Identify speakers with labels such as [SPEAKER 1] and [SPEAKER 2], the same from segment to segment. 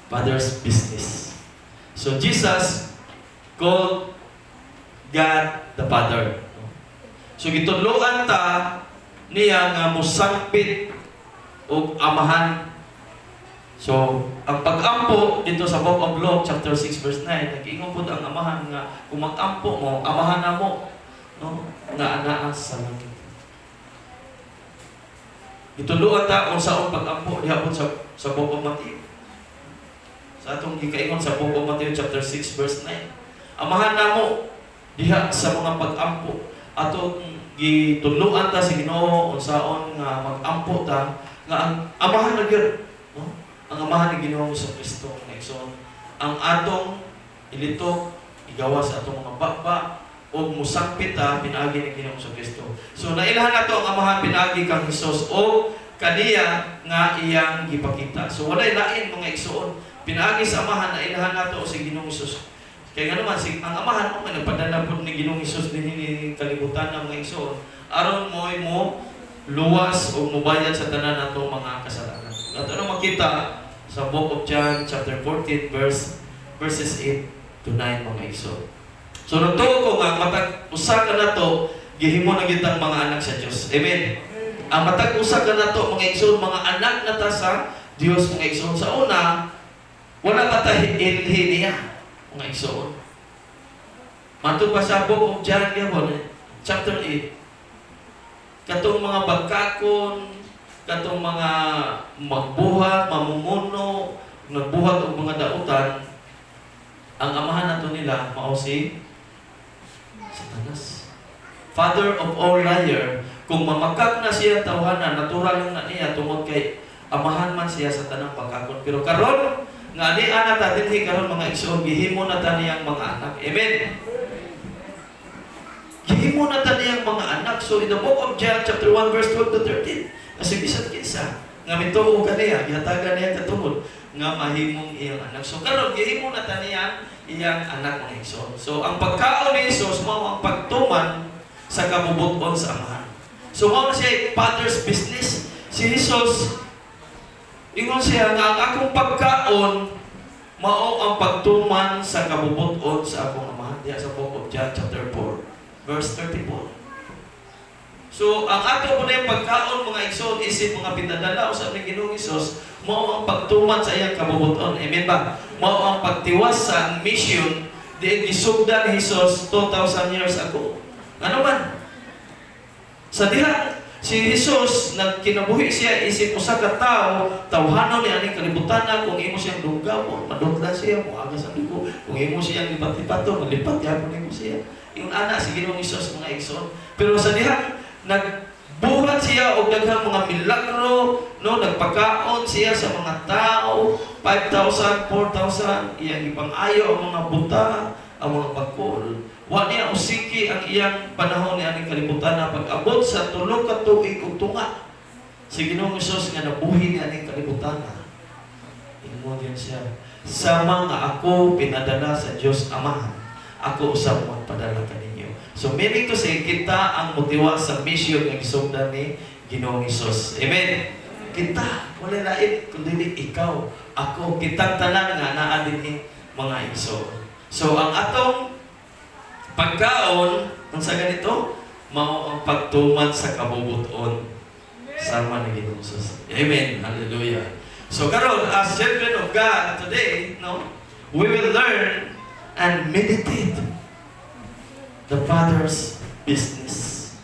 [SPEAKER 1] Father's business. So Jesus called God the Father. So gitudloan ta niya nga musangpit og amahan. So ang pag-ampo dito sa Book of Law chapter 6 verse 9, nag-ingon pud ang amahan nga kung mag-ampo mo, amahan na mo, no, nga anaa sa langit. Gitudloan ta kung saong pag-ampo diha pud sa Book of Matthew. Sa atong gikaingon sa Book of Matthew chapter 6 verse 9. Amahan na mo diha sa mga pag-ampo. Atong gitudloan ta sa Ginoo unsaon nga mag-ampo ta nga ang amahan na gyud, no? Ang amahan ni Ginoo sa Kristo nga igsoon. Ang atong ilitok igawas sa atong mga baba o musangpit ta pinaagi ni Ginoo sa Kristo. So nailahan nato ang amahan pinaagi kang Hesus o kaniya nga iyang gipakita. So walay lain mga igsoon. Pinaagi sa amahan na ilahan nato sa Ginoong Hesus. Kaya nga naman, ang amahan mo, nagpadala po ni Ginoong Hesus din ni kalibutan ng mga igsoon. Aron mo luwas o mubayad sa tanan nato mga kasalanan. At ano makita sa Book of John chapter 14 verses 8 to 9 mga igsoon. So natuo ko nga matag usa ka nato gihimo na kitang mga anak sa Dios. Amen. Ang matag usa ka nato mga igsoon, mga anak na ta sa Dios mga igsoon. Sa una, wala pa tayo niya mga igsoon. Matug pa sa Book of John chapter 8. Katong mga bagkakon, katong mga magbuhat, mamumuno, nagbuhat og mga dautan, ang amahan nato nila mao si Satanas. Father of all liar. Kung mamakak na siya tawhanan, natural lang na niya tungod kay amahan man siya sa tanang pagkakon. Pero karon nga ni ana ta dinhi karon mga igsoon, gihimo na ta niyang mga anak. Amen. Gihimo na ta niyang mga anak. So in the Book of John chapter 1 verse 12 to 13, kasi bisan kinsa nga mituo kaniya, gihatagan niya katungod nga mahimong iyang anak. So karon gihimo na ta niyang iyang anak mga igsoon. So ang pagkaon ni Jesus mao ang pagtuman sa kabubuton sa amahan. So mao na siya Father's business. Si Jesus ingon siya nga ang akong pagkaon mao ang pagtuman sa kabubuton sa akong amahan. Diya sa Book of John chapter 4 verse 34. So ang ato po na yung pagkaon mga igsoon isip mga pinadala sa aming Ginoong Hesus mao ang pagtuman sa iyang kabubuton. Amen ba? Mao ang pagtiwas sa mission di gisugdan ni Hesus 2,000 years ago. Ano man? Sa diha si Jesus nagkinabuhi siya isip usa ka tawo, tawhanon ni aning kalibutan kung imo siyang dunggaw, madunggan siya, muagas ang dugo. Kung imo siyang lipat-lipato, malipat gyapon nimo siya. Yung anak si Ginoong Hesus mga igsoon. Pero sa diha nagbuhat siya og daghang mga milagro, no, nagpakaon siya sa mga tao, 5,000, 4,000, iyang ipang-ayo ang mga buta, ang mga pagkol. Wa niya usiki ang iyang panahon ni aning kalibutan na pag-abot sa 3 ka tuig ug tunga. Si Ginoong Hesus nga nabuhi ni aning kalibutan. Ingon din siya, sama nga ako pinadala sa Dios Amahan, ako usab magpadala kaninyo. So meaning to say, kita ang motiwa sa mission nga gisugdan ni Ginoong Hesus. Amen. Kita, wala lain kundi ikaw, ako, kitang tanan nga naa dinhi mga igsoon. So ang atong pagkaon, ang sa ganito, mao ang pagtuman sa kabubuton sama ni Ginoong Hesus. Amen. Hallelujah. So karon as children of God today, no, we will learn and meditate the Father's business.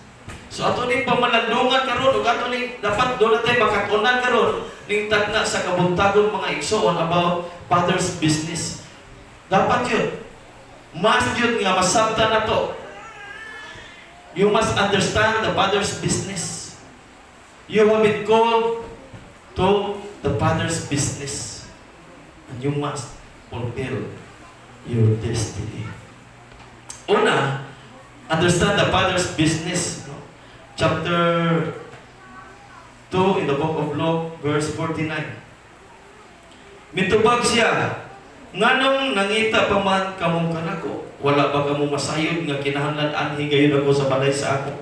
[SPEAKER 1] So ato ning pamalandungan karon ug ato ning dapat do natay makatunan karon ning tagna sa kabuntagon mga igsoon about Father's business. Dapat yun. Mas yun nga masabtan na to. You must understand the Father's business. You have been called to the Father's business. And you must fulfill your destiny. Una, understand the Father's business. No? Chapter 2 in the Book of Luke, verse 49. Mitubag siya, nganong nangita pa man kamong kanako, wala ba kamo masayod nga kinahanglan anhi gayon ako sa balay sa ako.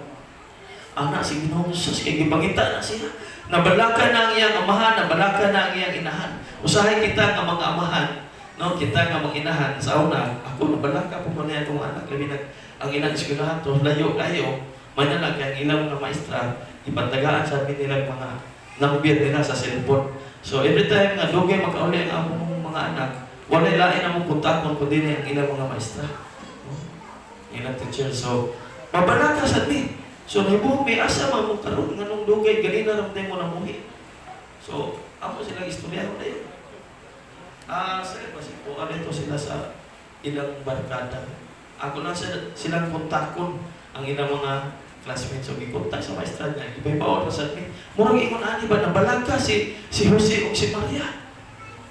[SPEAKER 1] Ana si Ginoong Hesus kay gipangita na siya. Nabalaka na ang iyang amahan, nabalaka na ang iyang inahan. Usahay kita nga mga amahan, no? Kita nga mga inahan. Sa una, ako nabalaka po na itong anak. Labi ang ilang eskwelahan to, layo-layo. May nalang ang ilang mga maestra, ipantagaan sa amin nilang mga nambir nila sa cellphone. So every time nga dugay makauli ang among mga anak, wala lain among kontakon kundi na ang ilang mga maestra. No? Ilang teacher. So, mabalaka sa ni. So, may asa mo karon nga nung dugay, gali na ramday mo na muhi. So, ako silang istorya ko na yun. Sa kasi po, ito sila sa ilang barkada. Ako lang silang kontakon ang ilang mga classmates. So, gikontak sa maestra niya. Iba-iba sa amin. Murang ingon ani ba, nabalaka si Jose o si Maria.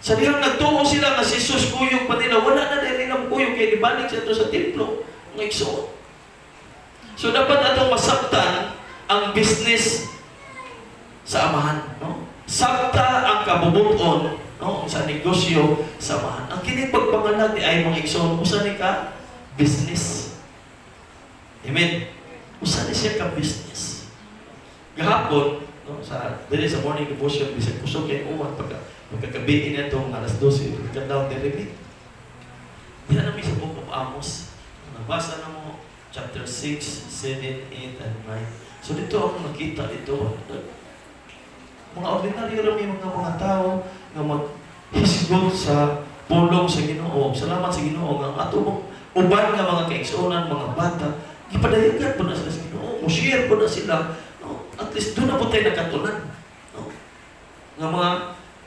[SPEAKER 1] Sa dilang nagtuo sila nga si Jesus kuyog pa nila. Wala na dahil nilang kuyog kaya ibalik siya ito sa templo. Ng igsoon. So, dapat atong masabtan ang business sa amahan. No? Sabta ang kabubuton, no? Sa negosyo sa amahan. Ang kining pagpangalan ni ay mga igsoon, usa ni ka business. Amen. Usa ni siya ka business. Gahapon, no, sa morning devotion, bisag kusog kay uwan pagkagabi na itong alas 12, pagkadaw derivi. Diyan namin sa Book of Amos. Nabasa na mo chapter 6, 7, 8, and 9. So dito ako nakita dito. Mga ordinaryo rin yung mga tao na maghisgot sa pulong sa Ginoo. Salamat sa Ginoo nga ato uban nga mga kaigsuonan, mga bata, ipadayagan po na sila sa Ginoo. Share po na sila. No? At least doon na po tayo nakatunan. No? Nga mga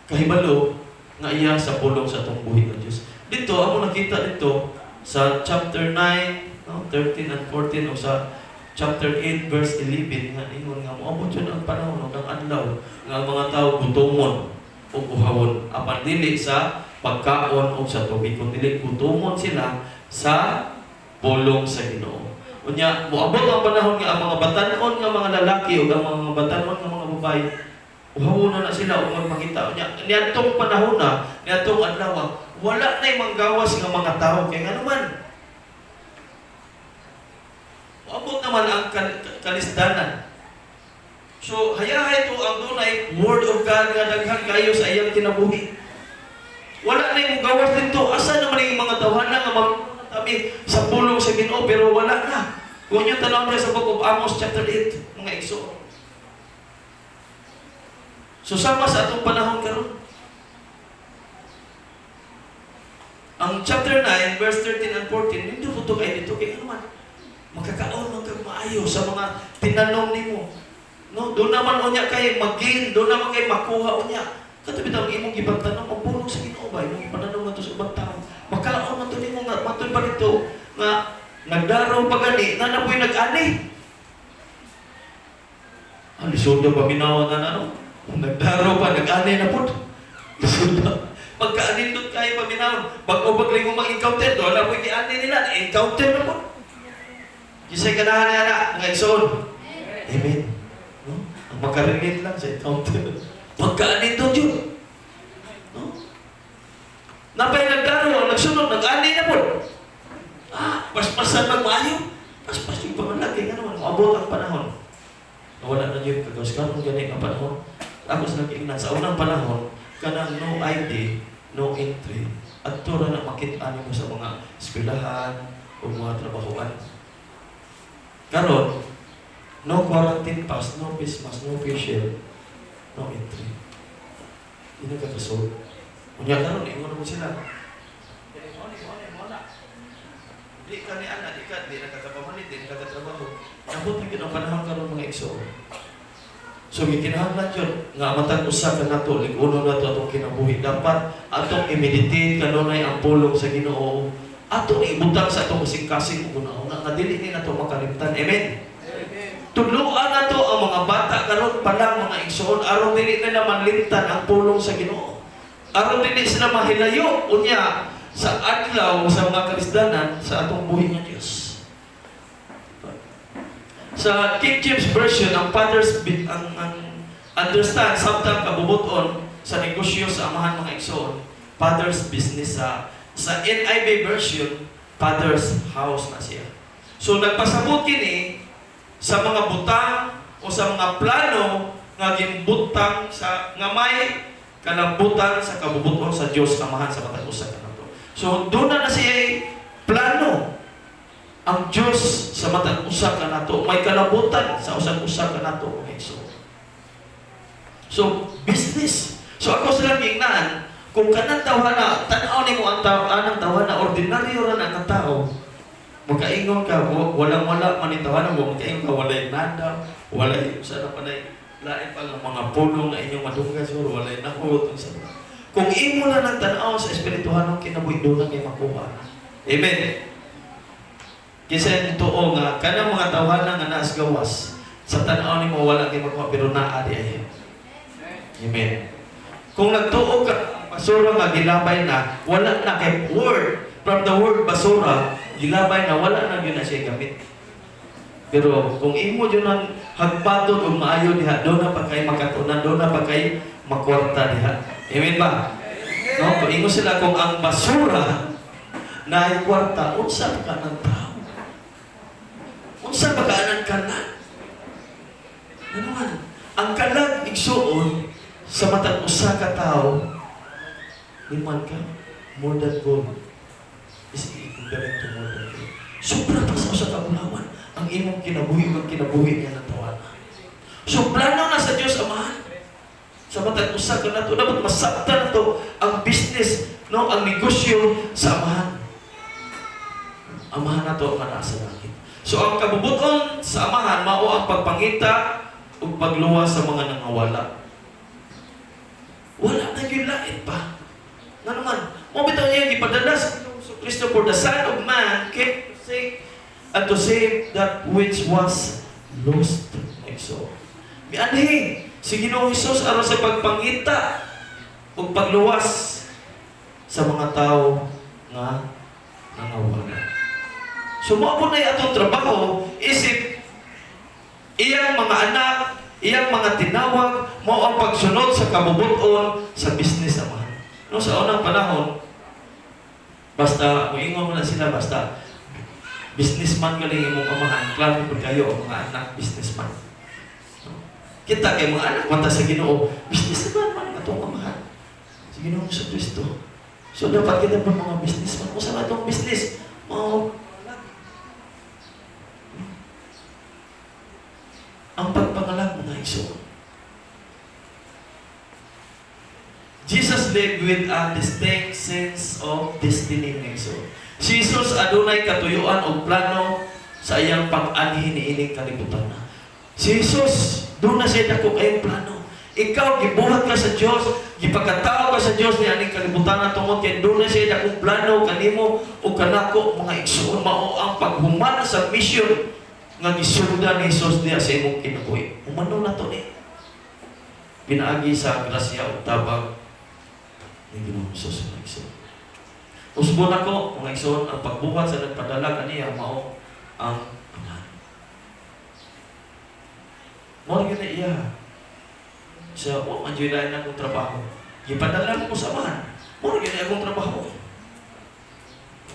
[SPEAKER 1] kahibalo nga iya sa pulong sa itong buhay ng Diyos. Dito, ako nakita dito sa chapter 9, no, 13 and 14 o sa chapter 8 verse 11 nga ingon nga moabot yun ang panahon o ang adlaw nga ang mga tao gutomon o uhawon apan dili sa pagkaon o sa tubig kun dili gutomon sila sa pulong sa Ginoo. Unya moabot ang panahon nga ang mga batan-on nga mga lalaki o ang mga batan-on nga mga babae uhawon na sila o magpakita unya niadtong panahon na niadtong adlaw wala na'y manggawas nga mga tao kay nga naman abot naman ang kalisdanan. So, hayahay ito ang dunay Word of God nga daghan kayo sa iyang kinabuhi. Wala na yung gawas dito. Asa naman yung mga tawanan nga magtabi sa pulong sa Ginoo pero wala na. Kung yung tanong tayo sa Book of Amos chapter 8, mga igsoon. So, sama sa atong panahon karon. Ang chapter 9, verse 13 and 14, hindi po ito kayo dito kay naman. Magkakaon man kag maayo sa mga tinanong nimo. No, doon naman unya kay mag-gain, doon naman kay makuha unya. Katabi ta imong gibang tanong pagpulong sa Ginoo ba imong pananong nato sa ubang tao. Magkaon man to nimo nga matoy pa dito nga nagdaraw pa gani na napoy nag-ani. Ang lisod ba binawa na ano? Nagdaraw pa nag-ani na pud. Lisod ba? Pagka-anindot kayo paminawon, bago bagling mo mag-encounter, doon na po i-ani nila, encounter na po. Kisay ganahan na anak, mga igsoon. Amen. No? Ang magka-relate lang sa encounter. Pagka-anindot yun. No? Napay nagdaro, nagsunod, nag-ani na po. Paspasan magmayo. Paspas yung pamalaki, nga naman, maabot ang panahon. Nawala na yun, kagawas ka nung ganit ang panahon. Ako sa nag-iinan, sa unang panahon, kanang no ID, no entry, at tura na makita mo sa mga eskwelahan o mga trabahoan. Karon, no quarantine pass, no face mask, no facial, no entry. Hindi na kakasod. Kanya karon, ingon mo sila. Di ka ni anak, di na kakapamalit, di na kakatrabaho. Nabot na ang panahon karon mga igsoon. So, gikinahanglan yun, nga matag usa ka nato, liguno na ito atong kinabuhi. Dapat atong i-meditate kanunay ang pulong sa Ginoo. Atong ibutang sa atong kasing-kasing una-una, nga dili ni nato makalimtan. Amen? Tudluan na to ang mga bata, karon pa lang mga igsoon, aron dili na manlimtan ang pulong sa Ginoo. Aron dili sila mahilayo, unya, sa adlaw, sa mga kalisdanan, sa atong buhi ng Diyos. Sa King James Version, ang fathers understand sabtang kabubuton sa negosyo sa amahan mga igsoon, father's business sa NIV version, father's house na siya. So nagpasabot kini sa mga butang o sa mga plano nga gimbutang sa nga may kalabutan sa kabubuton sa Dios Amahan sa matag usa kanato. So doon na siya plano ang Dios sa matag usa kanato, may kalabutan sa usa kanato. Okay, so business. So ako sila gingnan kung kanang tawhana, tan-aw nimo ang tawhana ordinaryo ra ang tao. Magkaingon ka, walang-wala man yung tawanan, magkaingon ka, walay nada, walay, sana pa na lain pa ng mga pulong na inyong madungga, siguro, walay nakot, kung imo na ng tanaw sa espirituhanong kinabuhi, doon na kayo makuha. Amen. Kasi ito nga, kanang mga tawanan nga naas gawas, sa tanaw ni mo, wala kayo makuha, pero naadi ay. Amen. Kung nagtuo ka, basura nga gilabay na, wala na kay word, from the word basura, gilabay na wala na yun na siya gamit. Pero kung imo yun ang hagpatod o maayo diha, doon na pa kayo makatunan, doon na pa kayo makwarta diha. Amen ba? No? Kung imo sila, kung ang basura na ay kwarta, unsa ka ng tao? Unsa ba kaanan ka na? Ano man? Ang kalag igsuon sa matag usa ka tao, liman ka, more than gold. Is equivalent to more than gold. Sobra pa sa usa ka ulawan ang imong kinabuhi ug kinabuhi niya ng tawana. So plano na sa Dios Amahan. Sa matag usa ka nato dapat masabtan nato ang business, no, ang negosyo sa Amahan. Amahan nato ang nasa langit. So ang kabubuton sa Amahan mao ang pagpangita ug pagluwas sa mga nangawala. Wala na yung lain pa. Nga naman, mo bitaw niya gipadala sa Kristo for the Son of Man came to seek and to save that which was lost. So, mianhi si Ginoong Hesus aron sa pagpangita ug pagluwas sa mga tao nga nangawala. So, mo na atong trabaho isip iyang mga anak, iyang mga tinawag mo ang pagsunod sa kabubuton sa business Amahan. No, sa unang panahon, basta, muingon mo na sila, basta, businessman ka lang yung mga amahan, klaro po kayo ang mga anak, businessman. Kita kay mga anak, mata sa Ginoo, businessman man nga itong amahan. Sa Ginoo sa Kristo. So, dapat kita po mga businessman. Kung saan itong business, ang pagpangalan mga iso. Jesus lived with a distinct sense of destiny. So, si Jesus adunay katuyuan o plano sa iyang pag-anhi ni ining kalibutan na. Si Jesus, doon na siya dako kayong plano. Ikaw, gibuhat ka sa Diyos, gipagkatao ka sa Diyos ni aning kalibutan na tungod kaya doon na siya dakong plano kanimo o kanako mga igsuon mao ang paghuman sa mission nga gisugda ni Jesus diya sa imong kinabuhi. Umano na to ni. Pinaagi sa grasya o tabang ni Ginoong Hesus ng igsoon. Usbon ako, mga igsoon, ang pagbuhat sa nagpadala kaniya mao ang Amahan. Mao gyud iya. Sa manjudayan akong trabaho. Gipadala ko sa Amahan. Mao gyud akong trabaho.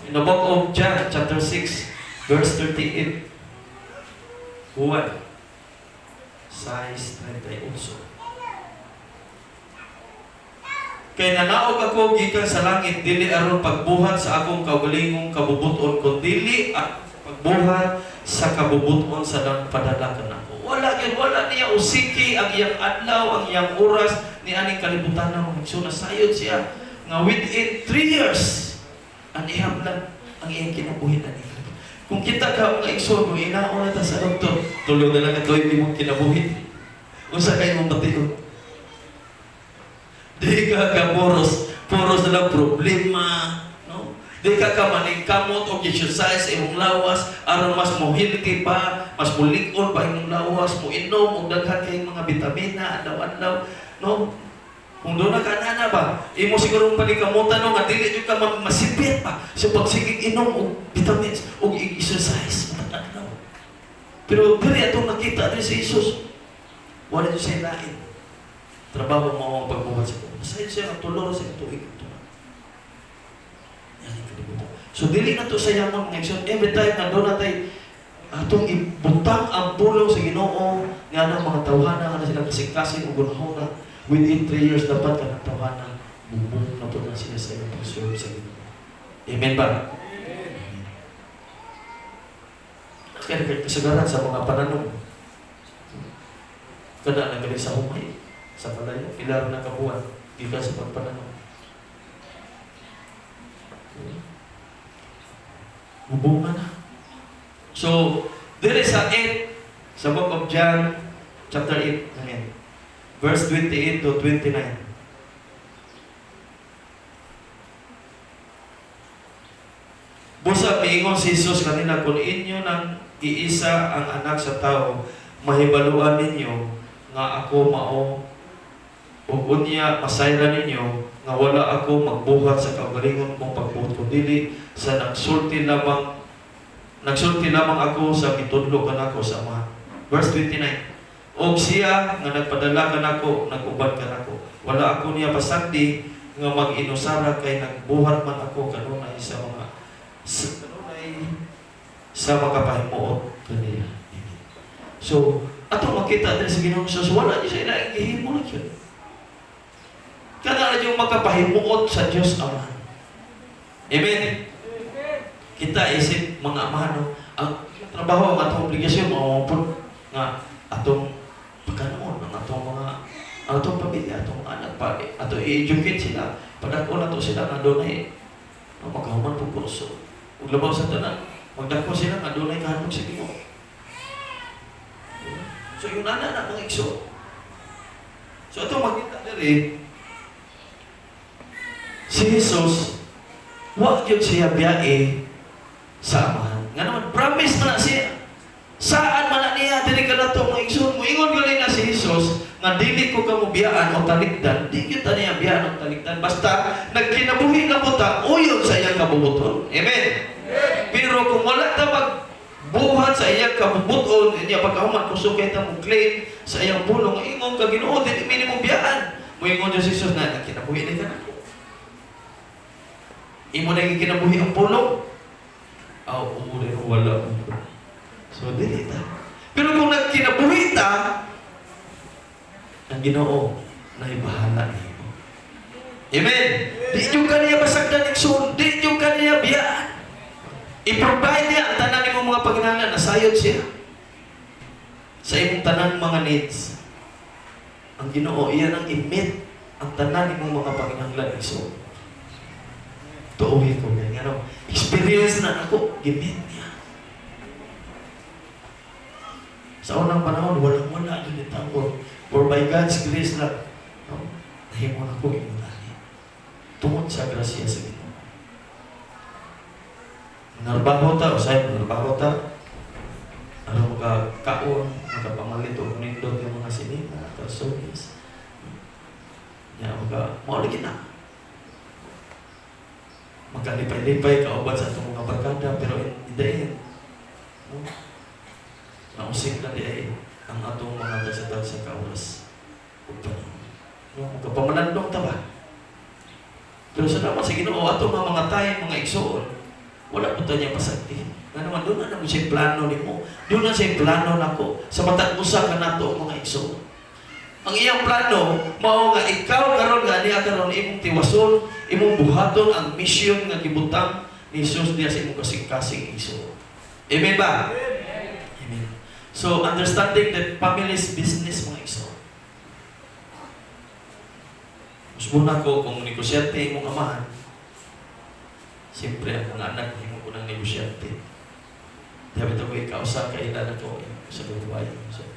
[SPEAKER 1] In the book of John, chapter 6, verse 38. Juan 6:38. Kay nanaog ako gikan sa langit, dili aron pagbuhat sa akong kaugalingong kabubuton, kundi dili ako sa pagbuhat sa kabubuton sa nagpadala kanako. Wala niya usiki ang iyang adlaw, ang iyang oras ni aning kalibutan na mga igsoon. Nasayod siya nga within 3 years ang ihaplan ang iyang kinabuhi na niya. Kung kita ka mga igsoon, kung inaon na ta sa doktor, tuloy na lang ito hindi mong kinabuhi. Unsa kayo mong batiyon? Di ka puros na lang problema, no? Di ka maning kamot o exercise imong lawas, aron mas mohilti pa, mas mulikon pa imong lawas, mo inom og daghan kay mga bitamina adlaw-adlaw, no? Kung doon na ka na ba, imo siguro panikamutan no, nga dili jud ka masipit pa sa pagsigig inom og vitamins og exercise adlaw. Pero dili atong nakita din si Jesus. Wala jud siya lain. Trabaho mo ang pagbuhat sa Panginoon. Masaya siya ang tulor sa tuig ito. Yan ang kalibutan. So, dili na ito sa yaman mga igsoon. Every time na doon natin atong ibutang ang pulong sa Ginoo nga ng mga tawhana nga sila kasing-kasing ug gunahuna within 3 years dapat ka ng tawhana bubong na po na sila sa iyong pagsulong sa Ginoo. Amen ba? Amen. Kaya kasagaran sa mga pananong kada nagaling sa humay sa palayo ilar na kabuan gikan sa pagpananong bubong na. So, there is sa 8, sa book of John, chapter 8, amen. Verse 28 to 29. Busa miingon si Jesus kanina, kung inyo nang iisa ang anak sa tao, mahibaluan ninyo nga ako mao ug unya masayran ninyo nga wala ako magbuhat sa kaugalingon kong pagbuhat ko dili sa nagsulti lamang ako sa gitudlo kanako sa Ama. Verse 29. Og siya nga nagpadala kanako, nag-uban kanako. Wala ako niya pasagdi nga mag-inusara kay nagbuhat man ako kanunay sa makapahimuot kaniya. So, ato makita din sa Ginoong Hesus, wala niya sa ilaing gihimo lang yun. Kana na yung makapahimuot sa Diyos Ama. Amen. Kita isip mga amano, ang trabaho, ang atong obligasyon, mawapon nga atong pagkanoon, ang atong pamilya, atong anak, atong i-educate sila, padako na to sila nga doon ay magkahuman po kurso. Huwag labaw sa tanan, magdako sila nga doon ay kahanap sa Ginoo. So yung nana mga igso. So ito makita diri, si Jesus, wag yun siya biyae sa Amahan. Nga naman, promise na siya. Saan man na niya, dili ka na ito, mga igsoon mo. Ingon galing na si Jesus, nga dili ko ka mo biyaan o talikdan, di kita niya biyaan o talikdan. Basta, nagkinabuhi na mo ta, uyon sa iyang kabubuton. Amen? Pero kung wala ta magbuhat sa iyang kabubuton, niya pagkahuman, kung sukay ta mo claim sa iyang pulong, ingon ka Ginoo, dili minimum biyaan. Mo ingon Diyos Jesus na, nagkinabuhi na ka na. Imo na kinabuhi ang pulong, umurin o wala. So, dili ta. Pero kung nagkinabuhi ta, ang Ginoo na ibahala niyo. Amen? Di nyo kaniya masagdan iksun, di nyo kaniya biyaan. I-provide niya ang tanan ng mga paginanan, nasayod siya. Sa imong tanan mga needs. Ang Ginoo, iyan ang i-meet ang tanan ng mga paginahanglan iksun. Tuuhin ko kaya nga experience na ako, gimit niya. Sa unang panahon, walang-wala din itang for by God's grace lang, nahimo na ko imunani. Tungod sa grasya sa Ginoo. Narbaho ta, usay narbaho ta, ano magkakaon, magkapamalit o nindot yung mga sinina, kalsonis. Mauligin na. Magkalipay-lipay, kauban sa itong mga barkada, pero in the end, nausik na di ay ang atong mga tagsatag sa kauras. Magkapamanandong ta ba? Pero sa naman sa Ginoo, atong mga tayo, mga igsoon, wala po tayo pasagdi. Nga naman, doon na naman siya plano ni mo. Doon na siya plano na ko. Sa matag-usa ka na ito, mga igsoon. Ang iyang plano, mao nga ikaw karon nga niya karon imong tiwason, imong buhaton ang mission nga gibutang ni Jesus diya sa imong kasing-kasing igsoon. Amen ba? Amen. So understanding that family's business mga igsoon. Mas muna ko kung negosyante imong amahan. Siyempre ang mga anak imong unang negosyante. Dapat ako ikaw sa kailan ko sa buhay. So,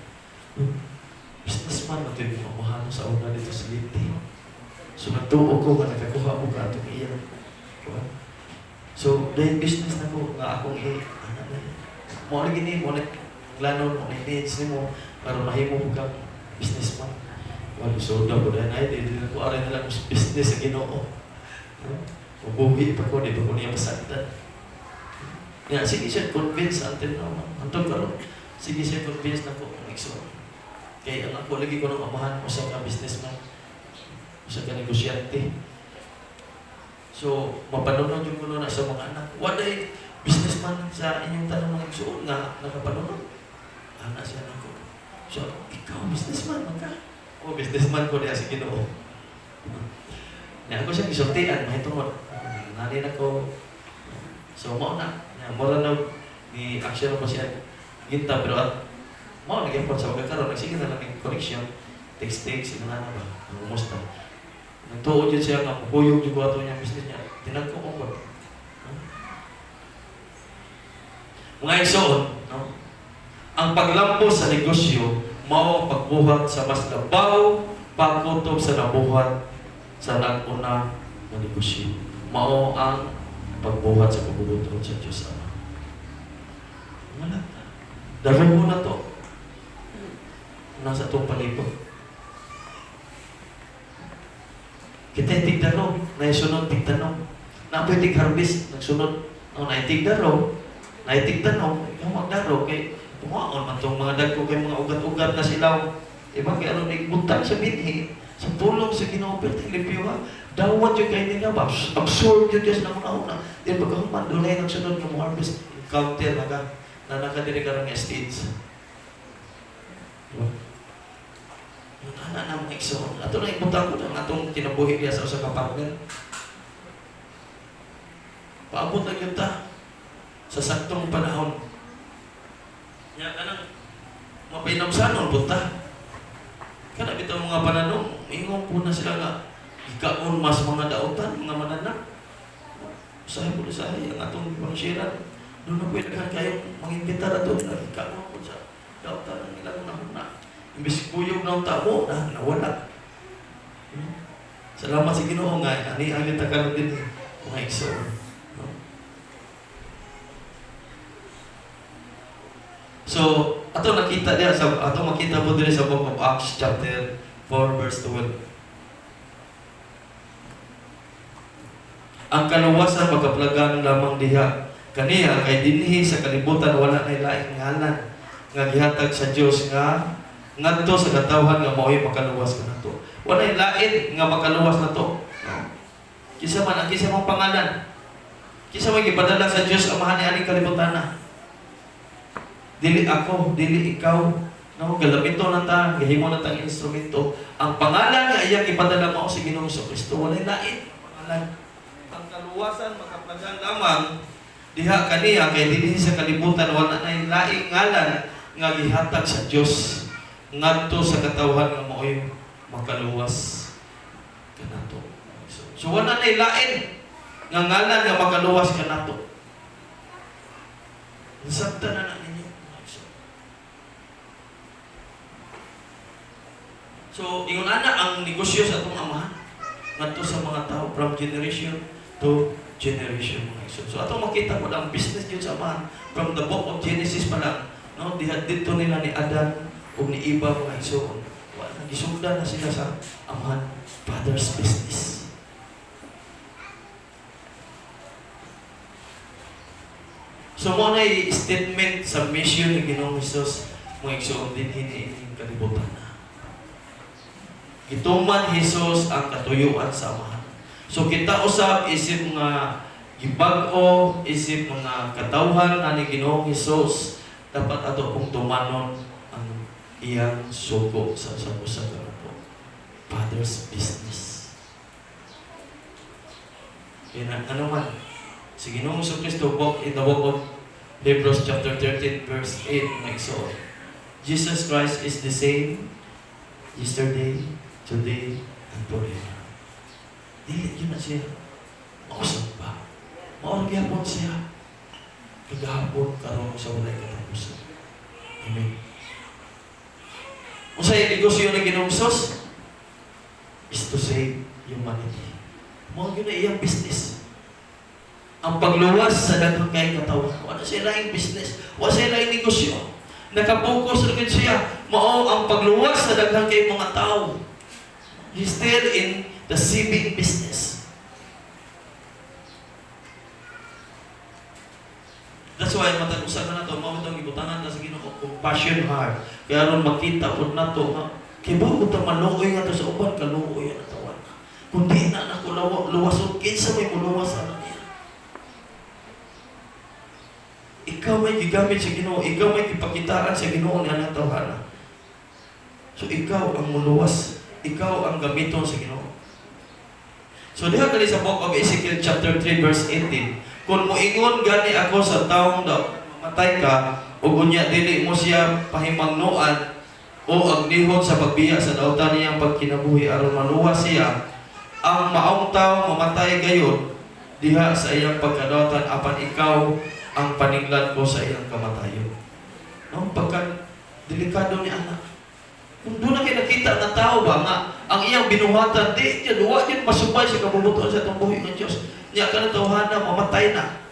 [SPEAKER 1] businessman na ito yung mamahano sa una dito sa Linti. So, nagtuo ko nga nagkakuha mo ka itong iyan. So, dahil business na ko, nga akong ano na yan. Mo na gini, mo na planon, mo na needs ni mo, para mahimo mo kang businessman. Wala, so, daw ko dahil na hindi ko aray na lang business sa Ginoo. Ubuhi pa ko, di pa ko niya masagdan. Nga, sige siya convince until now. Antong karon, sige siya convince na ko kung ikso. Kaya ang ako lagi ko ng amahan mo sa ka-businessman, sa ka-negosyante. So, mapanunod yung kuno na sa mga anak. businessman sa inyong tanong mga igsoon nga nakapanunod. Ana siya nako. So, ikaw businessman man ka. O businessman ko diya sa Ginoo. Nya ako siya gisultian mahitungod. Nani nako. So mao na. Mura na ni action ko siya ginta pero at mao nag-effort sa pagkakaroon nagsige na lang yung connection. Text ina na ba. Kumusta? Nagtuod yun siya nga puyog yung ato niya business niya. Tinagko ko. Mga igsoon, no? Ang paglampos sa negosyo mao pagbuhat sa mas labaw pagkutob sa nabuhat sa nag-una na negosyo. Mao ang pagbuhat sa kabubuton sa Diyos Ama. Wala. Daro mo na to. Nasa itong palibot. Kita tigdaro, naisunod tigtanong. Napoy tig-harvest, nagsunod. No, naitigdaro, naitigtanong, ikaw magdaro kay tumaon man itong mga dagko kay mga ugat-ugat na silaw. Iba kay ano nagbutang sa binhi. Sa tulong sa Ginoo perting limpyo ha. Dawat yung kayo nila ba? Absorb yung Diyos na una-una. Then pagkahuman, doon ay nagsunod ng harvest. Counter na ka. Na nakadiri ka ng estates. Diba? Yung anak na mga igsoon. Ato na ibutang ko ng atong kinabuhi niya sa usang partner. Paabot lang yun ta. Sa saktong panahon. Yan ka nang mapinamsanon, punta. Kana bitaw mga pananong, ingong po na sila nga, ikaon mas mga dautan, mga mananak. Usahay po usahay, ang atong pangsiran. Doon na po yung kayong mangimbita na doon, ikaon po sa dautan ng ilang nahuna. Imbis kuyog na ang tabo, nawala. Salamat sa Ginoo nga, ani ang itakaroon din mga igsoon. So, ato nakita diya sa ato makita mo diri sa Book of Acts chapter 4 verse 12. Ang kaluwasan magkaplagan lamang diha. Kaniya kay dinhi sa kalibutan wala nay laing ngalan nga gihatag sa Dios nga ngadto sa katawhan nga mao'y makaluwas kanato. Wala nay lain nga makaluwas nato. No? Kisa man ang kisa mong pangalan. Kisa may gipadala sa Dios amahan ni aning kalibutan na. Dili ako, dili ikaw. No, galamito na ta, gahimo na tang instrumento. Ang pangalan nga iyang ipadala mo sa Ginoong Kristo, walay lain pangalan. Ang kaluwasan makaplagan lamang diha kaniya kay dinhi sa kalibutan wala nay laing ngalan nga gihatag sa Dios ngadto sa katawhan nga mao'y makaluwas kanato. So wala nay lain nga ngalan nga makaluwas kanato. Nasabtan na ninyo. So, ingon ana ang negosyo sa atong amahan ngadto sa mga tao from generation to generation. So atong makita mo lang business yun sa amahan from the book of Genesis pa lang, no, dito nila ni Adan ug ni Eva mga igsoon. Nagisugdan na sila sa amahan, father's business. So mo na statement sa mission ni Ginoong Hesus mga igsoon din hiniining kalibutan na. Ituman Hesus ang katuyuan sa amahan. So kita usab isip mga gibag-o, isip mga katawhan ani Ginoong Hesus dapat ato pong tumanon ang iyang sugo sa usa ka father's business. Kaya ano man si Ginoong Kristo in the book of Hebrews chapter 13 verse 8 may so Jesus Christ is the same yesterday, today, and forever. Dili yun na siya. Mausap ba? Maorgyapon siya. Kagahapon, karoon sa walay katapusan. Amen. Kung sa'yo negosyo na Ginoong Hesus, is to save humanity. Mga yun na iyang business. Ang pagluwas sa daghang kay katawan. Wala siya laing business. Wala siya laing negosyo. Nakapokus rin siya. Mao ang pagluwas sa daghang kay mga tao. He's still in the saving business. That's why matag-usa na nato mao itong ibutangan na sa Ginoo compassion heart. Kaya ron makita pud nato nga kay bago ta maluoy nga to sa uban kaluoy ang tawan. Kundi na nako luwasod kinsa may muluwas ana niya. may gigamit sa Ginoo, ikaw may ipakitaan sa Ginoo niya ng tawhana. So ikaw ang muluwas, ikaw ang gamiton sa Ginoo. So diha kani sa book of Ezekiel chapter 3 verse 18, kung moingon gani ako sa taong mamatay ka, ug unya dili mo siya pahimangnuan o agnihon sa pagbiya sa dautan niyang pagkinabuhi aron maluwas siya, ang maong tao mamatay gayon diha sa iyang pagkadautan apan ikaw ang paninglan ko sa iyang kamatayon. No, pagka delikado ni anak. Kung doon na kayo nakita na tao ba nga ang iyang binuhatan, di niya duwa din masubay sa kabubuton sa itong buhay ng Diyos. Niya ka na tawhana, mamatay na.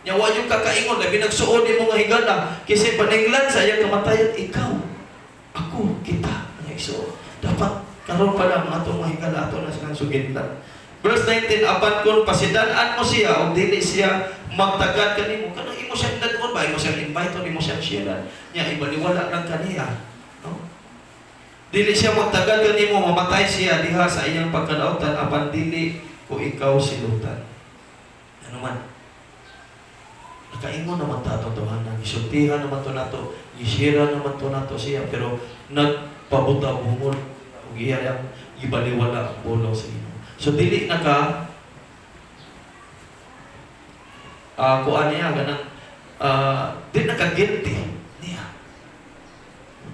[SPEAKER 1] Niya wa yung kakaingon, labi nagsuon ni mga higala, kasi paninglan sa iyang kamatayan, ikaw, ako, kita, ang igsuon. Dapat karon pa lang atong mga higala, ato na silang sugitlan. Verse 19, apan kung pasidanaan mo siya, o dili siya magtagad kanimo, kanang imo siyang dadon ba, imo siyang invite, o imo siyang sharean, niya ibaliwala lang kaniya. No? Dili siya magtagal kanimo, mamatay siya diha sa iyang pagkadautan, apan dili ko ikaw silutan. Ano man? Nakaingon naman ta itong tawanan, isultihan naman to nato, isira naman to nato siya, pero nagpabuta bungol, ug iyang ibaliwala ang bulaw sa Ginoo. So dili na ka kuan niya ganang dili na ka guilty niya.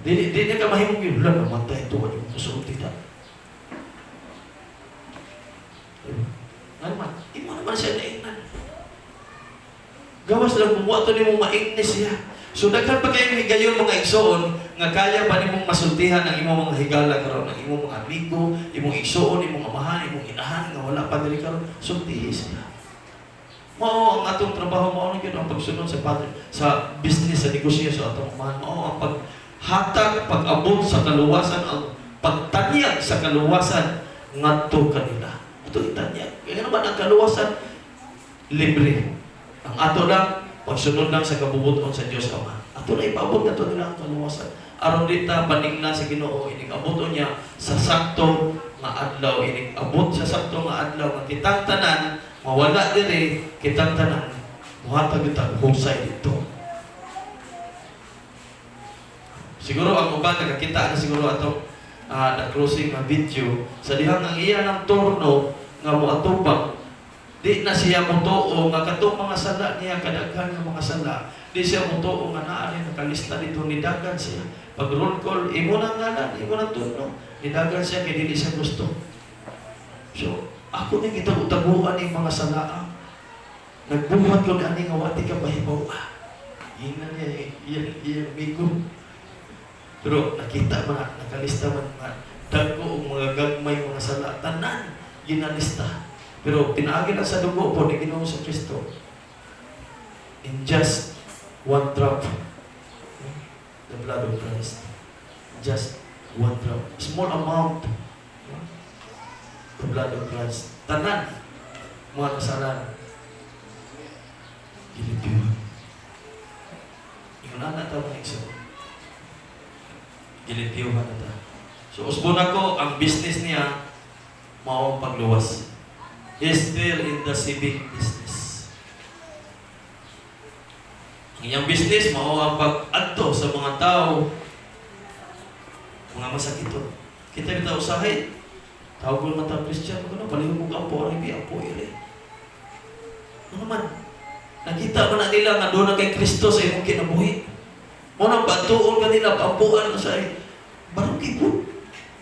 [SPEAKER 1] Dili na ka mahimong gihulan namatay ito ang yung kasulti na. Naman, di mo naman siya naingnan. Gawas lang bumuha ito ni mong maingnis siya. So daghan pa kayo higayon mga igsoon nga kaya pa nimong masultihan ang imong mga higala karon, ang imong mga amigo, imong igsoon, imong amahan, imong inahan nga wala pa diri karon, sultihi siya. Mao ang atong trabaho, mao ang ang pagsunod sa Padre, sa business, sa negosyo sa atong amahan, mao ang paghatag, pag-abot sa kaluwasan, ang pagtanyag sa kaluwasan ngadto kanila. Ito itanyag. Kaya naman ang kaluwasan libre. Ang ato lang pagsunod lang sa kabubuton sa Dios Ama. Ato na ipaabot na ito nila ang kaluwasan. Aron dita paningna sa Ginoo, inig-abot niya sa sakto nga adlaw, inig-abot sa sakto nga adlaw nga kitang tanan mawala diri, kitang tanan muhatag kita husay dito. Siguro ang uban nakakita na siguro atong na closing na video sa dihang ang iya ng turno nga moatubang. Di na siya mutuo nga katong mga sala niya, kadaghan ng mga sala. Di siya mutuo nga naa ni nakalista dito, nidagan siya. Pag roll call, imo nang ngalan, imo nang turno. Nidagan siya kay dili siya gusto. So, ako ni gitago-taguan ni mga sala. Nagbuhat ko ni ani nga wati ka bahibaw. Ina niya, iya migo. Pero nakita man, nakalista man dagko og mga gagmay mga sala, tanan ginalista. Pero pinaagi na sa dugo po ni Ginoong sa Kristo. In just one drop, the blood of Christ. Just one drop. Small amount, the blood of Christ. Tanan, mga kasalanan. Gilipiwan. Yung anak tayo ng isa. Gilipiwan na tayo. So, usbon ako, ang business niya, mawang pagluwas. He's still in the civic business. Ang iyang business, mao ang pag-adto sa mga tao, mga masakito. Kita bitaw usahay, tawag ko naman Christian, palihog mong apo, ang hindi apo iri. Ano naman, nakita mo na nila nga doon na kay Kristo sa imong kinabuhi. Mo nang batuon ka nila, paapuan na sa barang kipon.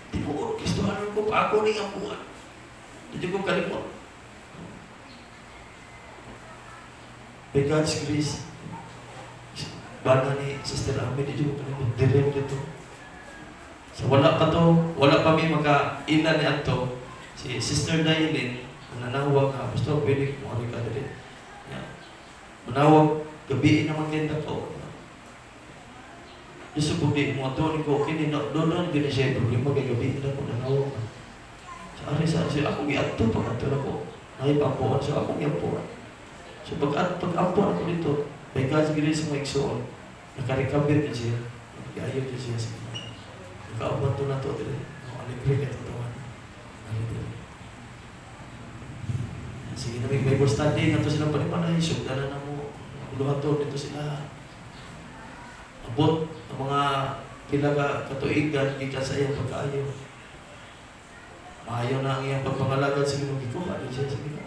[SPEAKER 1] Tinuod, Kristohanon ko, pa ako ning apuan. Hindi ko kalimot. By God's grace, bana ni Sister Ami, di ko kalimot, direm dito. So wala pa to, wala pa may maka-ina ni Anto, si Sister Dailin, nanawag nga, basta pwede mo ano ka dali. Manawag, gabi naman din ako. Gusto ko di mo doon ko, kini doon din siya problema kay gabi na ko nanawag. Sa ako giadto pa kadto nako. Ay pampuan sa akong yampuan. So pag-ampuan ako dito, by God's grace mo igsoon, naka-recover din siya. Nag-ayaw din siya sa kanya. Naka-ampuan to na to din. Aligre ka ito tawan. Sige na may Bible study, nga to silang panipanay, sugdanan na mo. Uluhan to, dito sila. Ambot ang mga pila ka katuigan gikan sa iyang pagkaayo. Maayo na ang iyang pagpangalagad sa Ginoo, gikuha din siya sa Ginoo.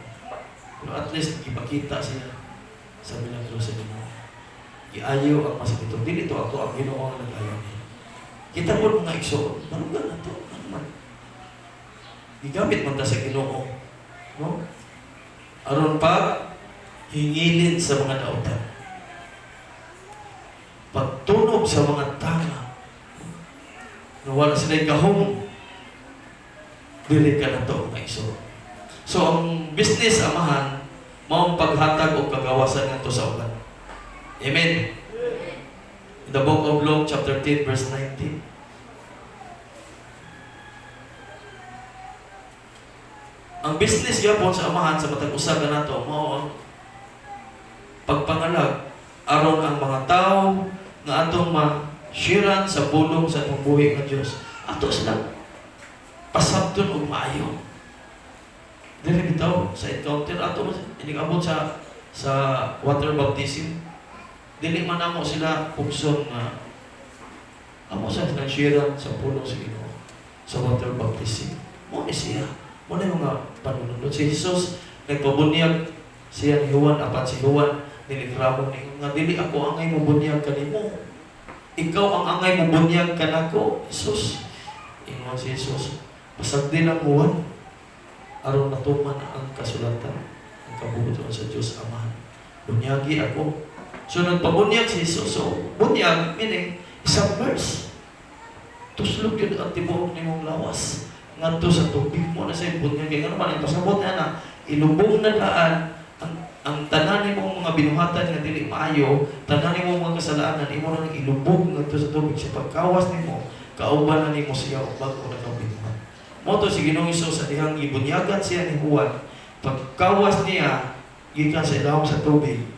[SPEAKER 1] Pero at least ipakita siya sa milagro sa Ginoo. Iayo ang masakitong. Dili ito ako ang Ginoo ang nag-ayaw niya. Kita mo mga igsoon, malugan na ito. Ano man? Gigamit man ta sa Ginoo. No? Aron pa hingilin sa mga dautan. Pagtunog sa mga tanga. Nawala sila gahong. Dili ka na ito mga igsoon. So ang business amahan, maong paghatag o kagawasan nito sa uban. Amen. In the book of Luke, chapter 10, verse 19. Ang business yapon sa amahan sa matag usa kanato mao ang pagpangalag aron ang mga tao nga atong ma-sharean sa pulong sa atong buhi nga Dios. Ato sila pasabton og maayo. Dili bitaw sa encounter ato inigabot sa water baptism. Dili man amo sila pugson nga amo sa sharean sa pulong sa Ginoo sa water baptism. Mo ni siya. Muna yung mga panunod. Si Jesus, nagpabunyag siya ni Juan, apan si Juan, nilikramo ni nga, dili ako angay mo bunyag ka mo. Ikaw ang angay mo bunyag ka na ko. Jesus, ingon si Jesus, pasag din ang Juan, aron natuman ang kasulatan, ang kabubuton sa Diyos Amahan. Bunyagi ako. So, nagpabunyag si Jesus. So, bunyag, meaning, isang verse. Tuslog yun ang tibuok ni mong lawas. Ngadto sa tubig mo na sa ibon nga kay ano man ang pasabot na ilubong na daan ang tanan nimo mga binuhatan nga dili maayo, tanan nimo mga kasalanan imo nang ilubong ngadto sa tubig sa pagkawas nimo, kauban na nimo siya og bag-o na kabinuhat. Mo to si Ginoong Hesus sa dihang gibunyagan siya ni Juan, pagkawas niya gikan sa ilawom sa tubig.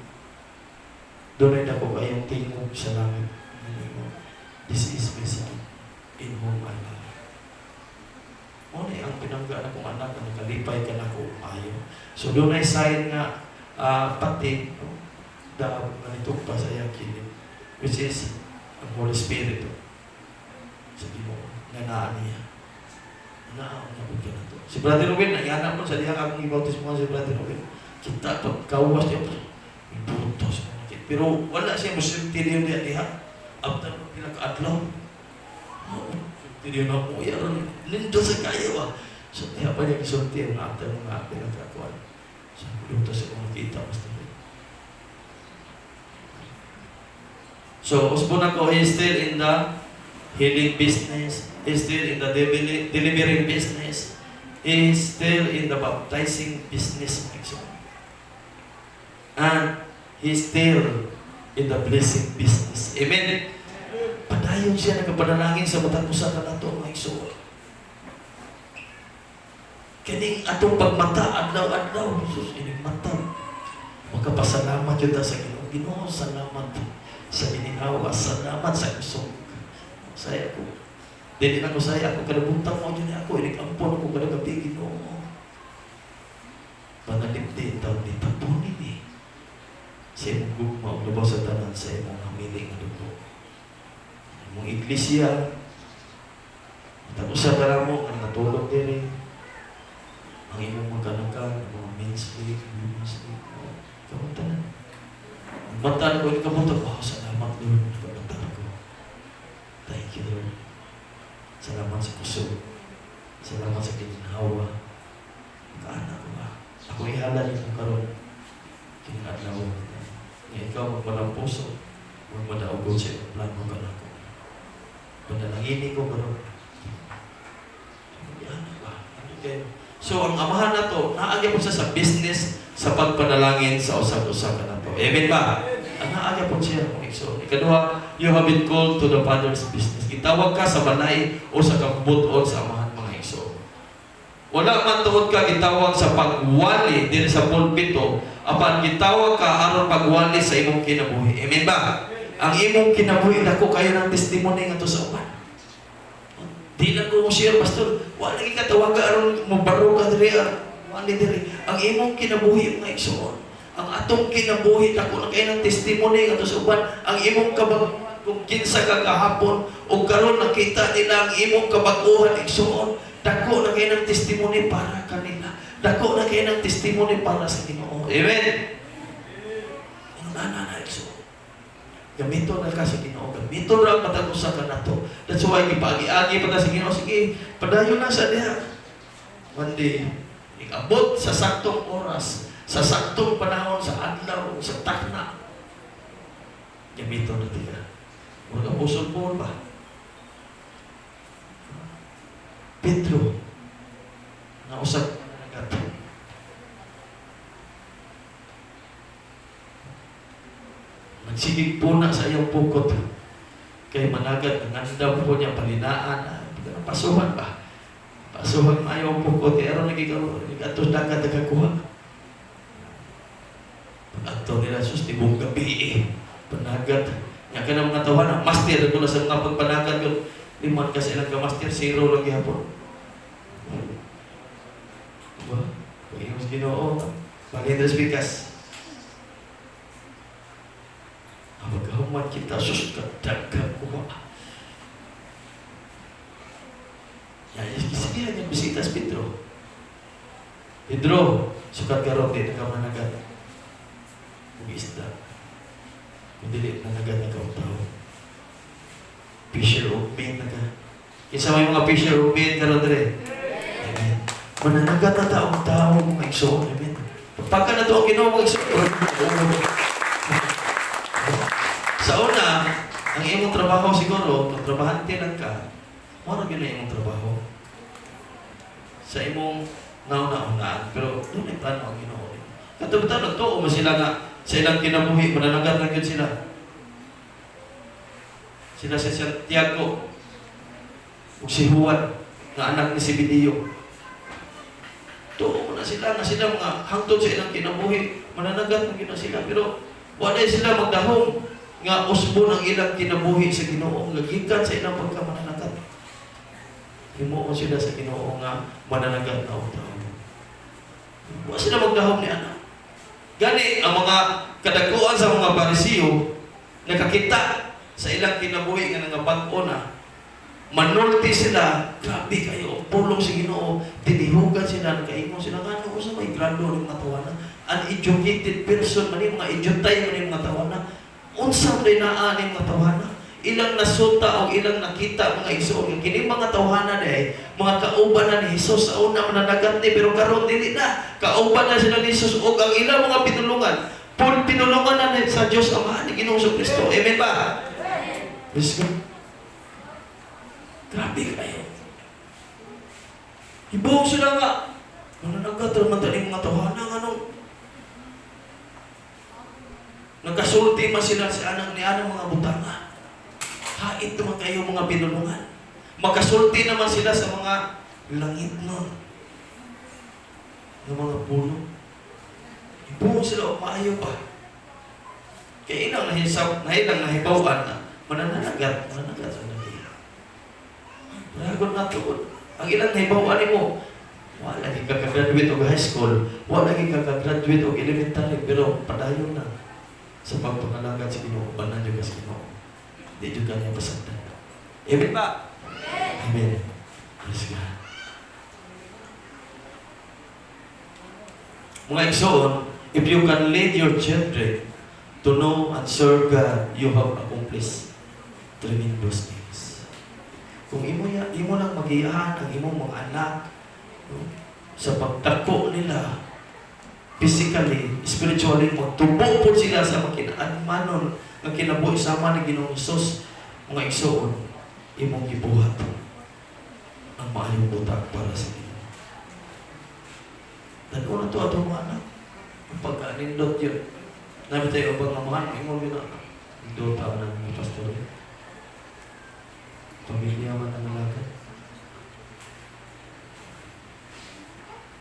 [SPEAKER 1] Doon ay dako kayong tingog sa langit. This is my son in whom I love. Ano ang pinangga na kong anak na nakalipay ka na ko maayo. So doon ay sign nga pati dahil ganito pa sa iyang kilid, which is ang Holy Spirit. Sabi mo, nanaan niya. Nanaan niya ka na to. Si Brother Robin, naianak mo sa dihang akong ibautismo si Brother Robin. Kita pagkawas niya pa. Ibutos mo. Pero wala siya masintindihan niya diha. After mo pinaka-adlaw. Hindi na mo yan. Lindo sa kayo So, kaya pa niya kisulti ang after mga pinagkakuan. So, luto sa mga kita. So, usbon ako, he's still in the healing business. He's still in the delivering business. He's still in the baptizing business. And he's still in the blessing business. Amen? Padayon siya nagpapanalangin sa matang usa ka nato mga igsoon. Kining atong pagmata adlaw-adlaw, Jesus ining mata. Magkapasalamat yun sa Ginoo. Ginoo, salamat sa ininawa, salamat sa igsoon. Saya ko. Dili na ko saya ako kalabutan mo yun ako, inikampon ako kalagabi Ginoo. Panalipdi taon ni tapunin ni. Sa imong gugma o labaw sa tanan sa imong hamiling na dugo. Mong iglesia, tapos sa para mo, ang natulog din ang imong magkanakan, ang mga men's league, women's league, kamunta na. Ang mata ko, kamunta ko, salamat Lord, pagmata ko. Thank you Lord. Salamat sa puso. Salamat sa kininhawa. Kaanak ko ba? Ako ihalal yung karoon. Kinadlaw. Ngayon ikaw, magmalang puso, magmadaugod sa iyong plano ka na ko. Panalangini ko karon. So ang amahan na to, naagya po siya sa business sa pagpanalangin sa usap-usap na to. Amen ba? Naagya po siya. So, ikaduha, you have been called to the Father's business. Gitawag ka sa balay o sa kabuton sa amahan mga igsoon. Wala man tuod ka gitawag sa pagwali din sa pulpito, apan gitawag ka aron pagwali sa imong kinabuhi. Amen ba? Ang imong kinabuhi dako kayo ng testimony nga to sa uban. Di na ko share pastor, wala lagi ka tawaga aron mabaro ka diri, wala diri. Ang imong kinabuhi mga igsoon. Ang atong kinabuhi dako na kayo ng testimony nga to sa uban. Ang imong kung kinsa ka kahapon o karon nakita nila ang imong kabag-ohan igsoon, dako na kayo ng testimony para kanila. Dako na kayo ng testimony para sa Ginoo. Amen. Ang nana igsoon. Gamito na ka sa Ginoo. Gamito ra patagusa ka nato. That's why gipagi-agi pa ta sa Ginoo. Sige, padayon na sa diha. One day, abot sa saktong oras, sa saktong panahon, sa adlaw, sa takna. Gamito na tiga. Mga apostol Paul ba? Pedro, nausap na nagat. Nagsigig po na sa iyong pukot. Kay managat, nangandam po niya palinaan. Pasuhan ba? Pasuhan ayaw pukot. Kaya aron nag-atos dagat nagkakuha. Pag-ato nila sus, tibong gabi panagat. Nga ka na mga tawanan. Master, ito na sa mga pagpanagat yun. Liman kasi lang ka master, zero lang yapon. Diba? Pag-inom sa Ginoo, Pag-Indras Bikas. Magahuman kita, sus, kadagkan kuha. Yan, isabihan niya, bisita sa Pedro. Pedro, sukat karoon din, nakamanagat. Mag-isda. Kung dili, nanagat na kautaw. Fisher of men na ka. Isa may mga fisher of men karoon din. Amen. Mananagat na taong-tao, mga igsoon. Amen. Pagka na ito ang Ginoo, mga igsoon. Sa una, ang imong trabaho siguro, kung trabahante lang ka, mara yun na imong trabaho. Sa imong nauna-unaan, pero doon ay plano ang Ginoo. Katabitan, nagtuo mo sila nga sa ilang kinabuhi, mananagat lang yun sila. Sila si Santiago, o si Juan, na anak ni Zebedeo. Tuo mo na sila, nga sila mga hangtod sa ilang kinabuhi, mananagat lang yun sila, pero wala sila magdahong nga usbo ng ilang kinabuhi sa Ginoo, nagikan sa ilang pagkamananagat. Himuon sila sa Ginoo nga mananagat na utaw. Wala sila magdahom ni anak. Gani, ang mga kadakuan sa mga Parisiyo, nakakita sa ilang kinabuhi nga nangabag-o na, manulti sila, grabe kayo, pulong sa Ginoo, tinihugan sila, nakaingon sila, nga ano sa may grado ng mga tawanan, uneducated person, mani mga idiotay, mani mga tawanan, unsang rin naanin mga tawanan, ilang nasuta o ilang nakita mga igsoon, kini mga tawanan mga kauban ni Jesus sa una mananagat ni, pero karon dili na, kauban na sila ni Jesus o ang ilang mga pinulungan, pinulungan na sa Diyos Ama ni Ginoong Kristo. Amen ba? Praise God. Grabe kayo. Ibuong sila nga, mananagat naman tali mga tawanan, anong nagkasulti man sila sa anak ni anang mga butanga. Hait naman kayo mga pinulungan. Magkasulti naman sila sa mga langit nun. Ng mga puno. Ibuong sila o maayo pa. Kaya ilang nahibawan na mananagat sa naging. Ragon na tuon. Ang ilang nahibawan mo, wala lagi kakagraduate o high school, wala lagi kakagraduate o elementary, pero padayon na sa pagpangalagat sa Ginoo, banan yung sa Ginoo. Hindi juga niya pasagdan. Amen ba? Amen. Praise God. Mga igsoon, if you can lead your children to know and serve God, you have accomplished tremendous things. Kung imo lang mag-iyahan ang imong mga anak sa pagdako nila, physically, spiritually, magtubo po sila sa makinaan ang kinabuhi sama ni Ginoong Hesus, mga igsoon, imong gibuhat ang maayong butak para sa Ginoo. Dano na ito atong mga anak. Ang pagka-nindot yun. Nabi tayo abang amahan, imong yun na. Nindota ka ng mga pastor. Pamilya man ang nalagan.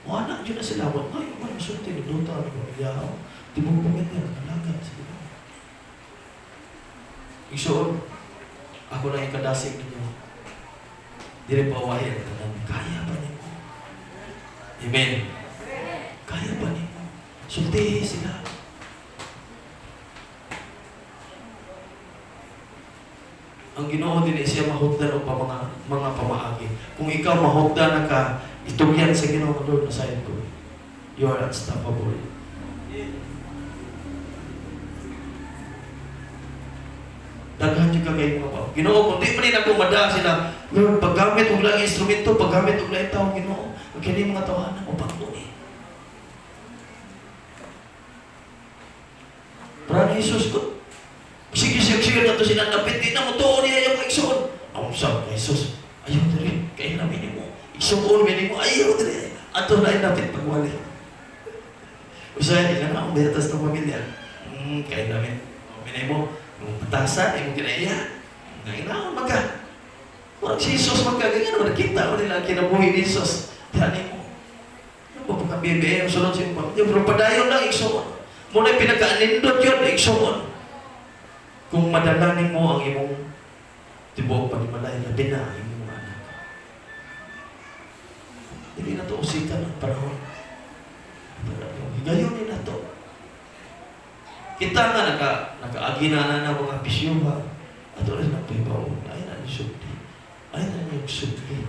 [SPEAKER 1] Mga anak yun na sila. Ay, masunti, nindota ka ng pamilya. Tibong pangit yan, nalagan sa Ginoo. Igsoon, ako na ikadasig ninyo. Dili pa wahin, kaya ba niyo? Amen. Kaya ba niyo? Sultihin sila. Ang Ginoo din siya mahugdan o pa mga pamaagi. Kung ikaw mahugdan na ka, itugyan sa Ginoo, Lord, nasayad ko. You are unstoppable. Daghan yung kagay mga pa. Ginoo, kung di pa rin ako mada sila, Lord, paggamit og lang instrumento, paggamit og lang tao, Ginoo, ang kini mga tawanan mo panguni. Para ni Jesus ko, sige na ito sinanapit, di na mo tuon niya yung iksoon. Ang sab kay Jesus, ayaw na rin, kaya namin mo. Iksoon, mini mo, ayaw na rin. Ato na inapit pagwali. Usahay, ilan na akong betas ng pamilya. Kaya namin, mini mo, yung patasan, yung kinaiya. Ngayon magka. Kurang si Jesus magkaganyan, nakita mo nila kinabuhi ni Jesus. Dani mo. Ano ba pagka-BBM, sunod sa iyo. Pero padayon lang, iksoon. Muna pinaka-anindot yun, iksoon. Kung madalanin mo ang imong tibok panimalay, labi na ang imong anak. Hindi na ito usikan ang panahon. Higayon din na ito. Kita nga nakaagi na mga pisyuha. At ulit na pibaw. Ay na yung subdi. Ay na yung subdi.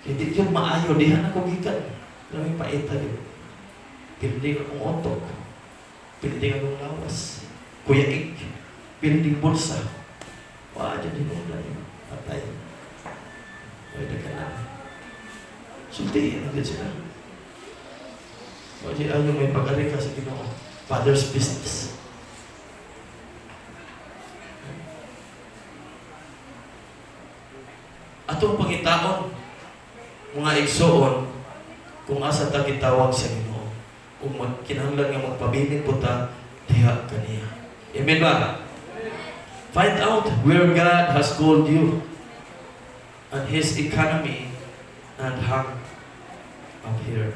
[SPEAKER 1] Hindi yun maayo. Dihan ako gikan. Lamang paita yun. Pilding akong otok. Pilding akong lawas. Kuyaig. Pilding bulsa. Wah, jadi nila yun. Patay. Pwede ka na. Sultihin agad sila. Wajib ayaw may pag-ari ka sa Ginoo. Father's business. Atong pangitaon, mga igsoon, kung asa ta gitawag sa Ginoo, kung kinahanglan nga magpabiling puta, diha kaniya. Amen ba? Find out where God has called you and His economy and hang up here.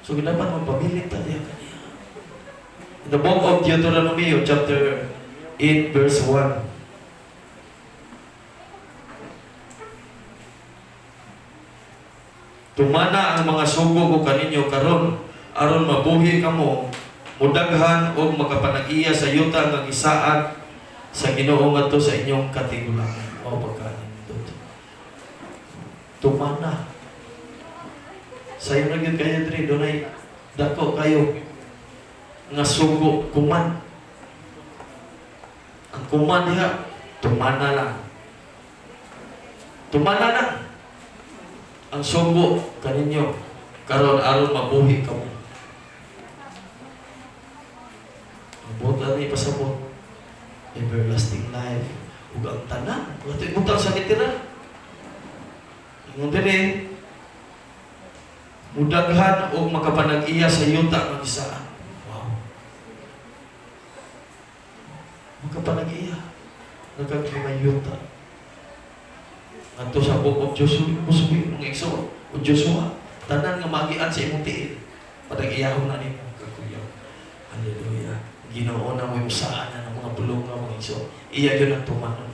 [SPEAKER 1] So, dapat magpabiling ta diha kaniya. In the book of Deuteronomy, chapter 8, verse 1. Tumana ang mga sugo ko kaninyo karon aron mabuhi kamo mudaghan o makapanag-iya sa yuta nga gisaad sa Ginoo ngadto sa inyong katigulangan. O pagkanin dito. Tumana. Sayo na gyud kayo diri dunay dako kayo nga sugo kuman. Ang kuman diha tumana lang. Tumana lang. Ang sugo kaninyo karon aron mabuhi kamo. Ang buta ni pasabot everlasting life ug ang tanan wato ibutang sa literal. Ingon dinhi mudaghan o makapanag-iya sa yuta nga gisaan. Wow. Makapanag-iya nagkakimay yuta. Ato sa book of Joshua, musubi ng Exo o Joshua, tanan nga magian sa imong tiil. Padag-iyahon na nimo kakuyaw. Hallelujah. Ginoo na mo yung saan na ng mga bulong nga mga Exo. Iya yun ang tumanon.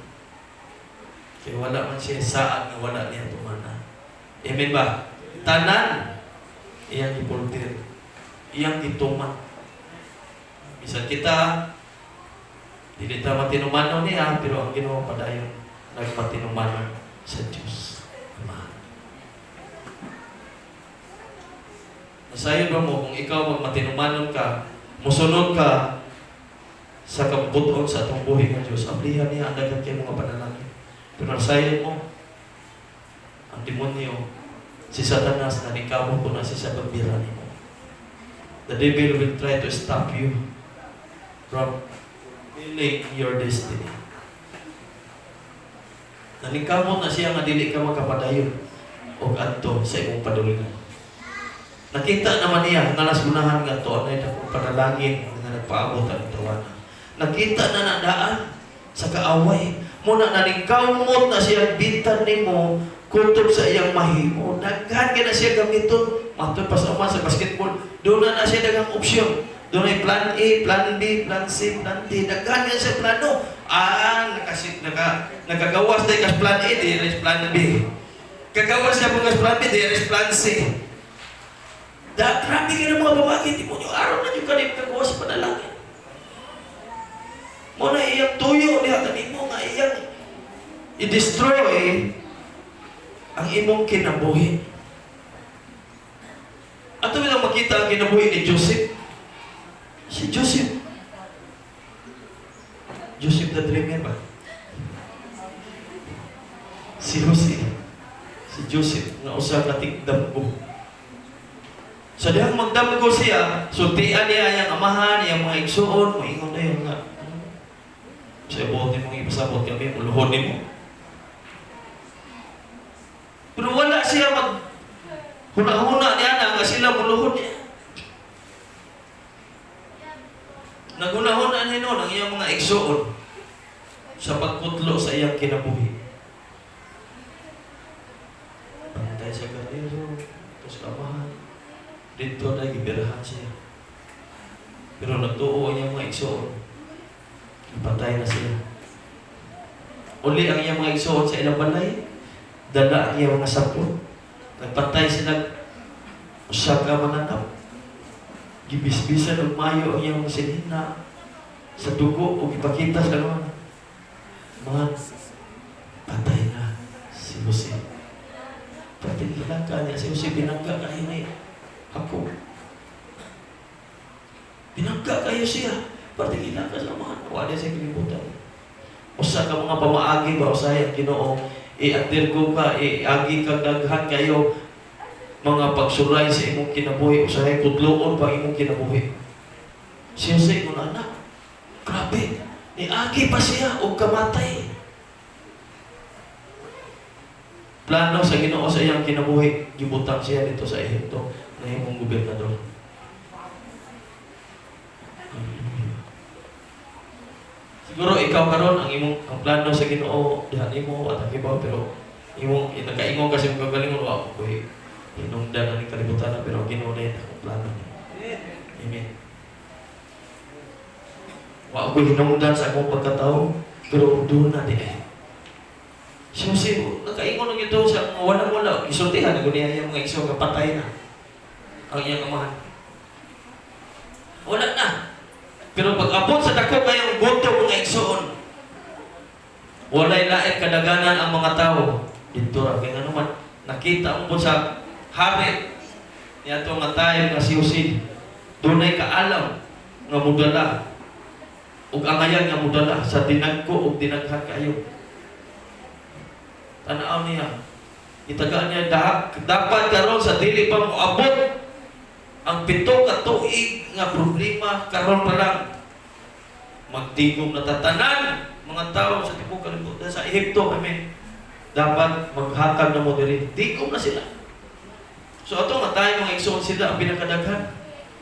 [SPEAKER 1] Kaya wala man siya saan nga wala niya tumanan. Amen ba? Tanan iyang ipultir. Iyang ituman. Bisan kita, hindi ta matinumanon niya, pero ang Ginoo padayon nagmatinumanon sa Diyos. Ama. Nasayon ba mo kung ikaw magmatinumanon ka, musunod ka sa kabuton sa atong buhay ng Diyos, ablihan niya ang dagat kayo mga panalangin. Pero nasayon mo, ang demonyo, si Satanas, nanikamo ko na siya sa pagbirani mo. The devil will try to stop you from fulfilling your destiny. Nanikamo na siya nga dili ka makapadayon o adto sa imong padulungan. Nakita naman niya nga nasgunahan nga to anay dakong panalangin nga nagpaabot ang tawana. Nakita na nadaan sa kaaway. Muna nanikawmot na siya bitan nimo kutob sa iyang mahimo. Daghan ka na siya gamiton. Matod pa sa basketball. Doon na siya dagang opsyon. Doon ay plan A, plan B, plan C, plan D. Daghan ka siya plano. Nagagawas na ikas plan A, di rin plan B. Kagawas siya po ikas plan B, di rin plan C. Grabe ka ng mga babae, di mo nyo araw na yung kanip kagawas sa panalangin. Mo na iyang tuyo diha kanimo nga iyang i-destroy ang imong kinabuhi. Ato bilang makita ang kinabuhi ni Joseph. Si Joseph the Dreamer ba? Si Joseph nga usa ka tigdamgo. Sa dihang magdamgo siya, sultian niya ang amahan, iyang mga igsuon, moingon na yun nga. Sa ibuot ni mong ipasabot kami, muluhod ni mo. Pero wala siya huna-huna niya na nga sila muluhod niya. Naghuna-huna niya noon ang iyang mga igsuon sa pagputlo sa iyang kinabuhi. Pantay sa karero, tapos amahan, dito na gibirahan siya. Pero nagtuo ang iyang mga igsuon, patay na sila. Uli ang iyang mga igsuon sa ilang balay, dala ang iyang mga sapon. Nagpatay sila, usa ka mananap. Gibisbisan og mayo ang iyang sinina sa dugo o ipakita sa kanuan. Mga patay na si Jose. Patingilaka niya si Jose, binangga kayo na ako. Binangga kayo siya. Patingilaka sa mga wala siya kalibutan. Usa ka mga pamaagi ba usahay ang Ginoo, i-adirgo ka, i-agi kang daghan kayo mga pagsuray sa imong kinabuhi, usahay kudloon pa imong kinabuhi. Siya sa imong anak, grabe, niagi pa siya o kamatay. Plano sa Ginoo sa iyang kinabuhi, gibutang siya dito sa Ehipto na imong gobernador. Siguro ikaw karon ang plano sa Ginoo diha nimo at akibaw, pero imong nakaingon kasi mong gagalingon wa ko hinungdan na ni kalibutan na, pero Ginoo na yun ang plano niya. Amen. Wa ko hinungdan sa akong pagkatao, pero doon na di eh. Siya nakaingon ng ito sa wala isultihan na guniya yung mga iso nga patay na ang iyang amahan. Wala na. Pero pag abot sa dako kayong boto mga igsoon, walay lain kadaganan ang mga tao. Dito ra kay naman nakita mo sa hari niya to nga tayo nga si Jose. Dunay kaalam nga mudala ug angayan nga mudala sa dinagko ug dinaghan kayo. Tanaw niya. Itagaan niya dapat karon sa dili pa mo abot ang 7 ka tuig nga problema karon pa lang. Magtigom na tatanan mga tao sa tibok kalibutan sa Ehipto, amen. Dapat maghakag na mo diri. Tigom na sila. So ato nga tayo mga igsoon sila ang pinakadaghan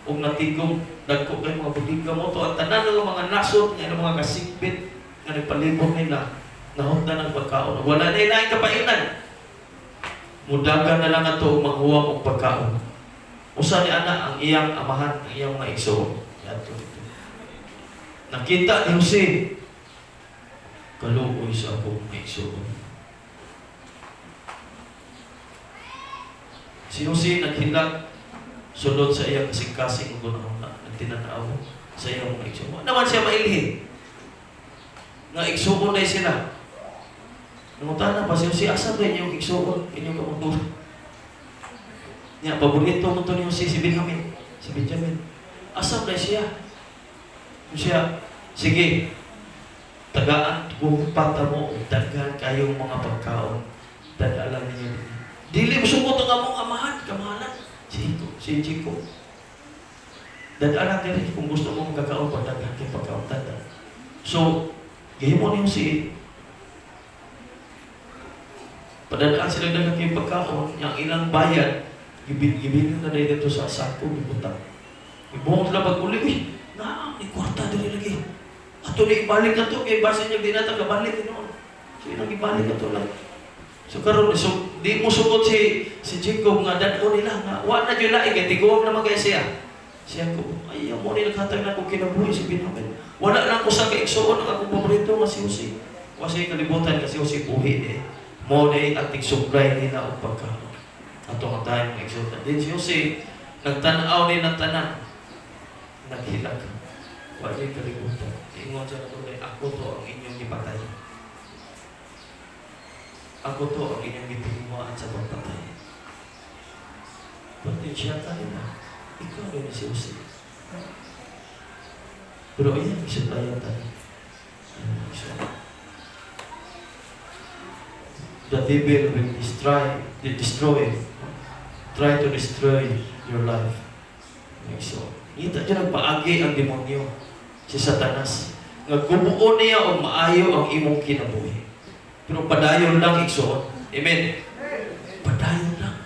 [SPEAKER 1] ug natigom dagko kay mga budiga mo to ang tanan ng mga nasod nga mga kasikbit nga nagpalibot nila nahutdan ang pagkaon. Wala na ilaing kapainan. Mudagan na lang ato maghuwam og pagkaon. Usa ni ana ang iyang amahan, ang iyang mga igsoon. Nakita ni Jose, kaluoy sa akong mga igsoon. Si Jose naghilak sulod sa iyang kasing-kasing ug una nagtinanaw sa iyang mga igsoon. Naman siya mailhin. Nga igsoon na sila. Nangutana pa si Jose, asa ba inyong igsoon, inyong kamutulog? Niya, paborito mo ito ni Jose, si Benjamin. Asa ba siya? Siya, sige, tagaan kung pata mo, daghan kayong mga pagkaon. Dadalan ninyo. Dili mo sumot ang among amahan, kamahalan. Si Chico. Dadalan din kung gusto mo magkakaon, pagdaghan kayong pagkaon, dadalan. So, gihimo niyo si padadaan sila daghan kayong pagkaon, yung ilang bayad, gibilin na rin dito sa sako, gibutang. Ibuhong sila pag-uli, na, may kwarta dili lagi. Ato na ibalik na to, kaya basa niya dinatang kabalik noon. So, yun ang ibalik na to lang. So, karon so, di mo sukot si Jacob nga, dad ko nila, nga, wa na dyan laing, kaya tiguang naman kaya siya. Siya ko, ayaw mo nila katag na kung kinabuhi si Benjamin. Wala lang ko sa kaigsoon ang akong paborito nga si Jose. Kasi kalibutan kasi Jose buhi eh. Mo na at tig-supply nila o pagkaon. Ato nga tayo mga igsoon. Then si Jose, nagtanaw ni ng tanan. Naghilak. Huwag niyo kalimutan. Ingon sa natunay, ako to ang inyong ipatay. Ako to ang inyong ipinimuan sa pagpatay. Pati siya kanina, ikaw rin si Jose. Pero ayan, isulayan tayo. The devil will try to destroy your life. So, kita dyan nagpaagi ang demonyo, si Satanas. Nagkubuo niya o maayo ang imong kinabuhi. Pero padayon lang igsoon. Amen? Padayon lang.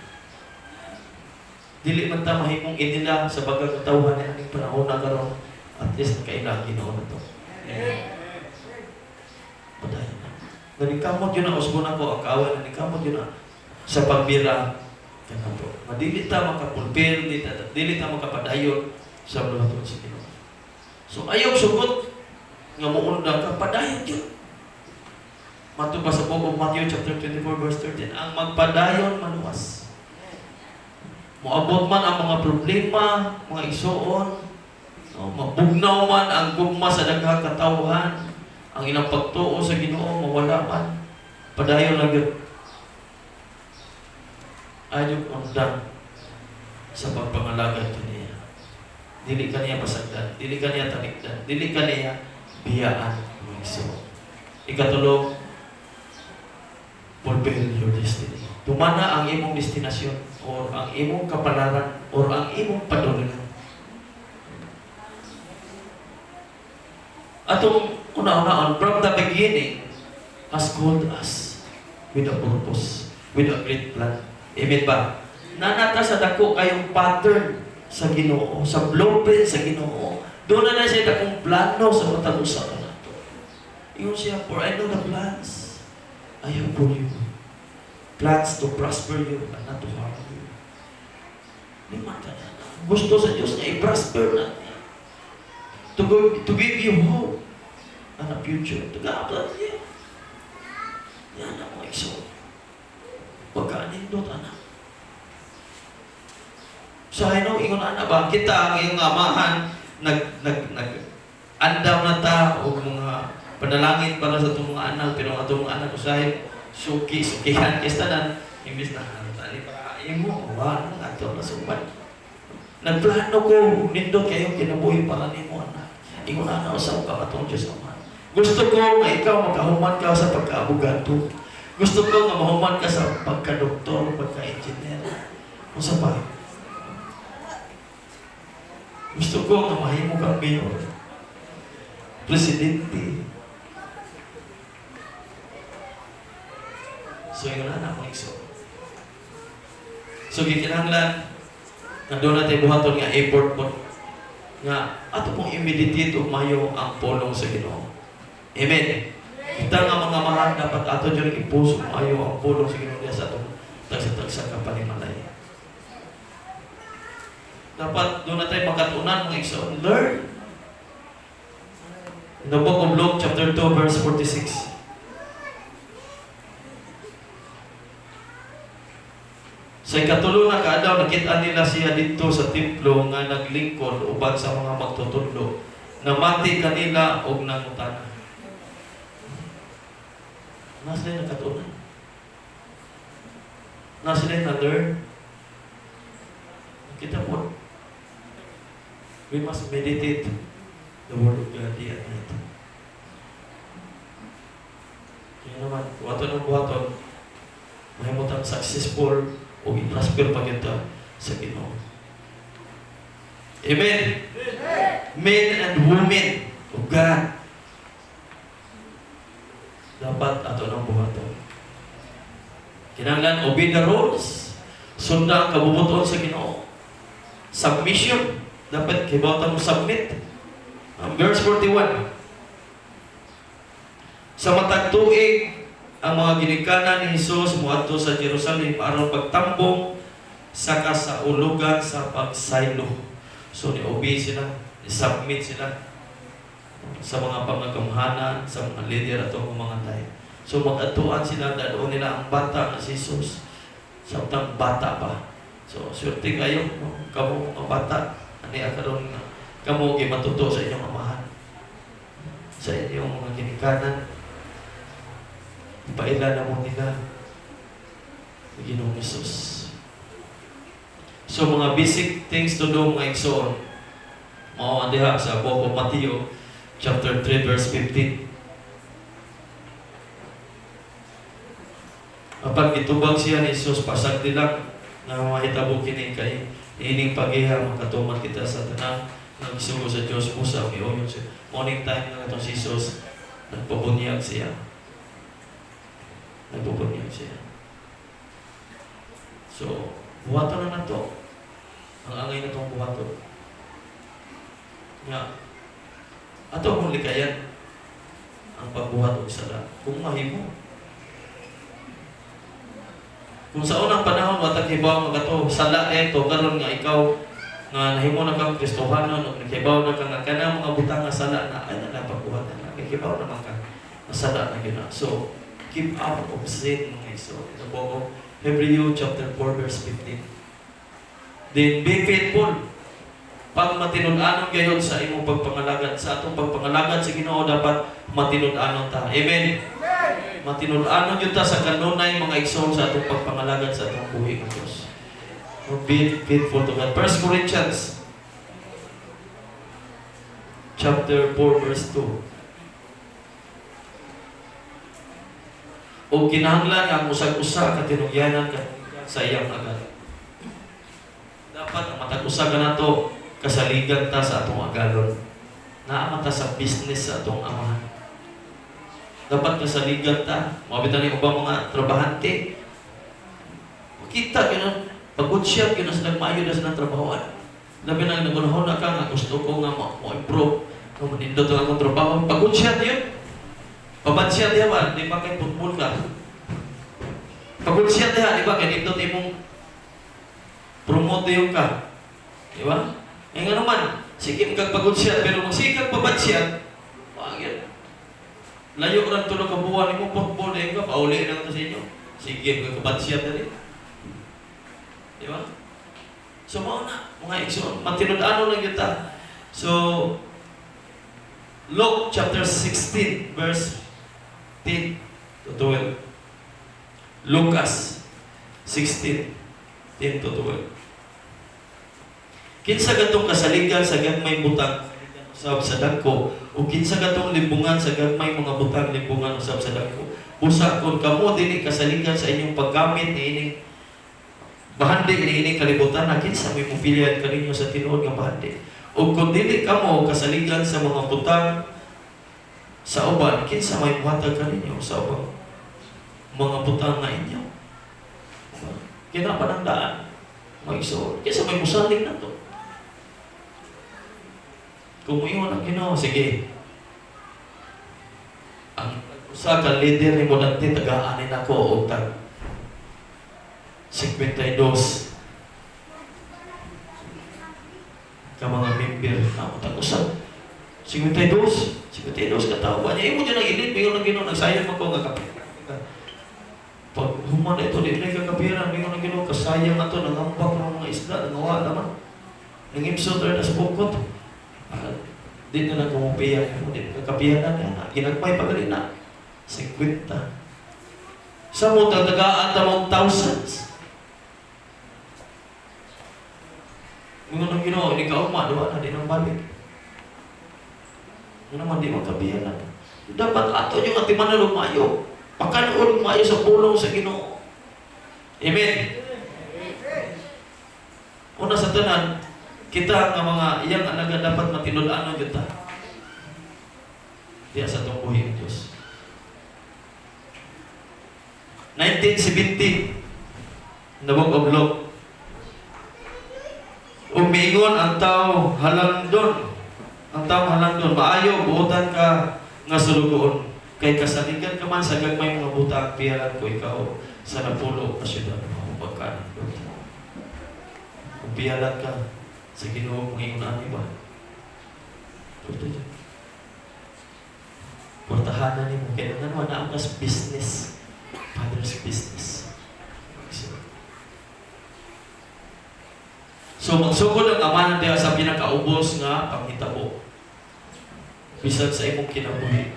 [SPEAKER 1] Dili man ta mahimong inila sa bagang tawhan ni aning panahon na karon. At least kailangan Ginoo na to. Amen. Padayon lang. Nanikamot yun na usbo na ko ang kawan, nanikamot yun na sa pagbira. Kaya po. Madili ta makapulpil, dili ta makapadayon sa bulaton sa Ginoo. So ayaw sugot nga muunda ka, padayon yun. Matubas sa book of Matthew chapter 24 verse 13, ang magpadayon maluwas. Moabot man ang mga problema, mga isuon, mabugnaw man ang gugma sa daghang katawhan, ang ilang pagtuo sa Ginoo mawala man, padayon lang yun. Ayaw undang sa pagpangalagad kaniya. Dili kaniya pasagdan, dili kaniya tanikdan, dili kaniya biyaan ng Ginoo. Ikatulog, fulfill your destiny. Tumana ang imong destinasyon or ang imong kapalaran or ang imong padulungan. Atong una-una from the beginning has called us with a purpose, with a great plan. Amen ba? Nanata sa dako kayong pattern sa Ginoo, sa blueprint sa Ginoo. Doon na siya dakong plano sa matag usa ka nato. Iyon siya, for I know the plans I have for you. Plans to prosper you and not to harm you. Liman ka na. Gusto sa Diyos niya i-prosper natin. To give you hope and a future. To God, niya. Yan ang mga iso. Pagka-anindot, anak. So, ingon anak ba? Kita ang iyong amahan, andaw na ta, o mga panalangin para sa itong mga anak, pero ang itong mga anak usahin, sukihan, kistanan, imbis na tali para mo, wala na ito na sumpan. Nagplano ko, nindot kayo, kinabuhi para ni mo, anak. Ingon anak, usaw ka matong Diyos naman. Gusto ko na ikaw makahuman ka sa pagka-abogado. Gusto ko na mahuman ka sa pagka-doktor, pagka-engineer. Kung sa pa, gusto ko na mahimo kang mayor, presidente. So, yun na mo iso. So, gikinahanglan na doon natin buhaton nga effort po nga ato pong i-meditate o mayo ang pulong sa Ginoo. Amen. Kita nga mga mahal, dapat ato dyan ipuso mayo ang pulong sa Ginoo sa atong tagsa-tagsa kapanimalay. Dapat doon natin makatunan mga iso. Learn. In the book of Luke chapter 2 verse 46. Sa ikatulo na kaadlaw, nakita nila siya dito sa templo nga naglingkod uban sa mga magtutudlo. Namati kanila og nangutana. Nasa na nakatunan? Nasa na na-learn? Kita po. We must meditate the Word of God day and night. Kaya naman, buhaton, mahimutang successful o i-prosper pa kita sa Ginoo. Amen? Men and women of God, dapat ato ng buhaton. Kinahanglan obey the rules, sunda ang kabubuton sa Ginoo. Submission, dapat kibawatan mo submit. Verse 41. Sa matag tuig, ang mga ginikanan ni Jesus muadto sa Jerusalem aron pagtambong sa kasaulugan sa pagsaylo. So ni-obey sila, ni-submit sila sa mga pangagamhanan, sa mga leader at mga tayo. So mag-atuan sila, dadoon nila ang bata na si Jesus. Samtang bata pa. So swerte kayo, no? Kamu mga bata, ani akaron kamu matuto sa inyong amahan. sa inyong mga ginikanan. Ipailan na mo nila Ginoong Hesus. So mga basic things to do mga igsoon, mao diha sa Book of Matthew chapter 3 verse 15. Apan gitubag siya ni Jesus, pasagdi lang na mahitabo kini kay ining pagiha makatuman kita sa tanan nagsugo sa Dios pusa miuyon siya. Morning time nga itong si Jesus nagpupunyag siya. Nagpupunyag siya. So, buhaton na to. Ang angay na itong buhaton. Nga, ato kung likayan ang pagbuhat o sala. Kung mahimo. Kung sa unang panahon, watag hibaw nga to, sala eto, karon nga ikaw, nga nahimo na kang Kristohanon, o nakibaw na kang kana mga butang nga sala na, ay na pagbuhat na, nakibaw naman ka, na sala na yun. So, keep out of sin, mga iso. Ito po, Hebrew chapter 4 verse 15. Then be faithful. Pag matinud-anon gayon sa imong pagpangalagad, sa atong pagpangalagad sa Ginoo dapat matinud-anon ta. Amen. Matinud-anon yun ta sa kanunay mga igsoon sa atong pagpangalagad sa atong buhi ng Diyos. Be faithful to God. 1 Corinthians chapter 4 verse 2. O kinahanglan ang usag-usa katinugyanan sa iyang agad. Dapat ang matag-usa ka na to kasaligan ta sa atong agalon. Naama ta sa business sa atong amahan. Dapat kasaligan ta. Mabitan ni ubang mga trabahante. Makita yun, pagod siya, yun sa nagmayo na sa trabahoan. Labi na nagunahon na ka nga gusto ko nga mo-improve. Kung manindot ang akong trabaho, pagod siya yun. Pabad siya diha ba? Di ba kay football ka? Pagod siya diha, di ba? Kaya dito mong promote yung ka. Di ba? Eh nga naman, sige magpagod siya, pero magsikag pabad siya, yan. Layo ko ng tulog kabuhan mo, football na yung ka, pauli lang ito sa inyo. Sige, magpabad siya dali. Di ba? So, mauna, mga igsoon, matinud-ano lang yun ta. So, Luke chapter 16, verse 10 to 12. Lucas 16, 10 to 12. Kinsa gatong kasaligan sa gagmay butang usab sa dagko, o kinsa gatong libungan sa gagmay mga butang libungan usab sa dagko. Busa kun kamo dili kasaligan sa inyong paggamit ni ining bahandi ni ining kalibutan, na kinsa may mopilihan kaninyo sa tinuod nga bahandi. O kung dili kamo kasaligan sa mga butang sa uban, kinsa may buhatag kaninyo sa ubang mga butang na inyo. Kinapanandaan, may iso, kinsa may musalig na to. Kung iyon ang Ginoo, sige. Ang usa ka leader ni mo dati tagaan ako og tag 52 ka mga member na utang-usap. 52 ka tao ba niya? Imo dyan ang ilit, mayroon ng Ginoo, nagsayang ako nga kapit. Pag human ito, di na kakapiran, mayroon ng Ginoo, kasayang na ito, nangambak ng mga isda, nangawa naman. Nangimsot rin na sa bukot. Di na lang kumupiyan, di na kakapiyan na, ginagmay pagaling na. 50. Sa mo, tatagaan na mong thousands. Mayroon ng Ginoo, hindi ka uma, diba na, di nang balik. Ano naman di magkabiyanan. Dapat ato yung atiman na lumayo. Pagkanoon lumayo sa pulong sa Ginoo. Amen. Una sa tanan, kita nga mga iyang alaga dapat matinud-anon kita. Diya sa itong buhay ng Diyos. 1970, the Book of Luke. Umingon ang tao halang doon. Ang tao halang doon, maayo, buutan ka nga sulugoon. Kay kasaligan ka man sa gagmay mga butang, piyaran ko ikaw sa napulo na syudad ng pagkanan doon. Kung piyaran ka sa Ginoo mong ingon ani ba? Pwede dyan. Portahanan ni mo. Kailangan mo na ang business. Father's business. So magsugod ang amanan diya sa pinakaubos nga panghitabo. bisan sa imong kinabuhi.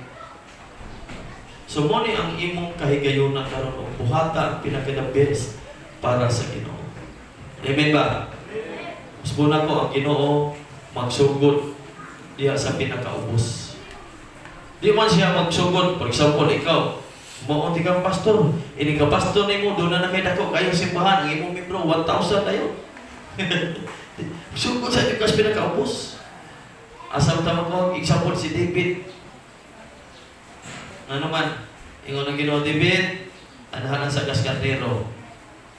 [SPEAKER 1] So mo ni ang imong kahigayonan karon og buhata ang pinaka-the best para sa Ginoo. Amen ba? Usbon ko ang Ginoo magsugod diha sa pinakaubos. Di man siya magsugod, for example, ikaw, mo kang pastor, ini ka pastor nimo do na may dako kayo simbahan, ang imong membro 1,000 tayo. Sugod sa ikas pinakaubos. Asa tama ko example si David. Ano man, ingon ang Ginoo, David, anahan sa kaskarnero.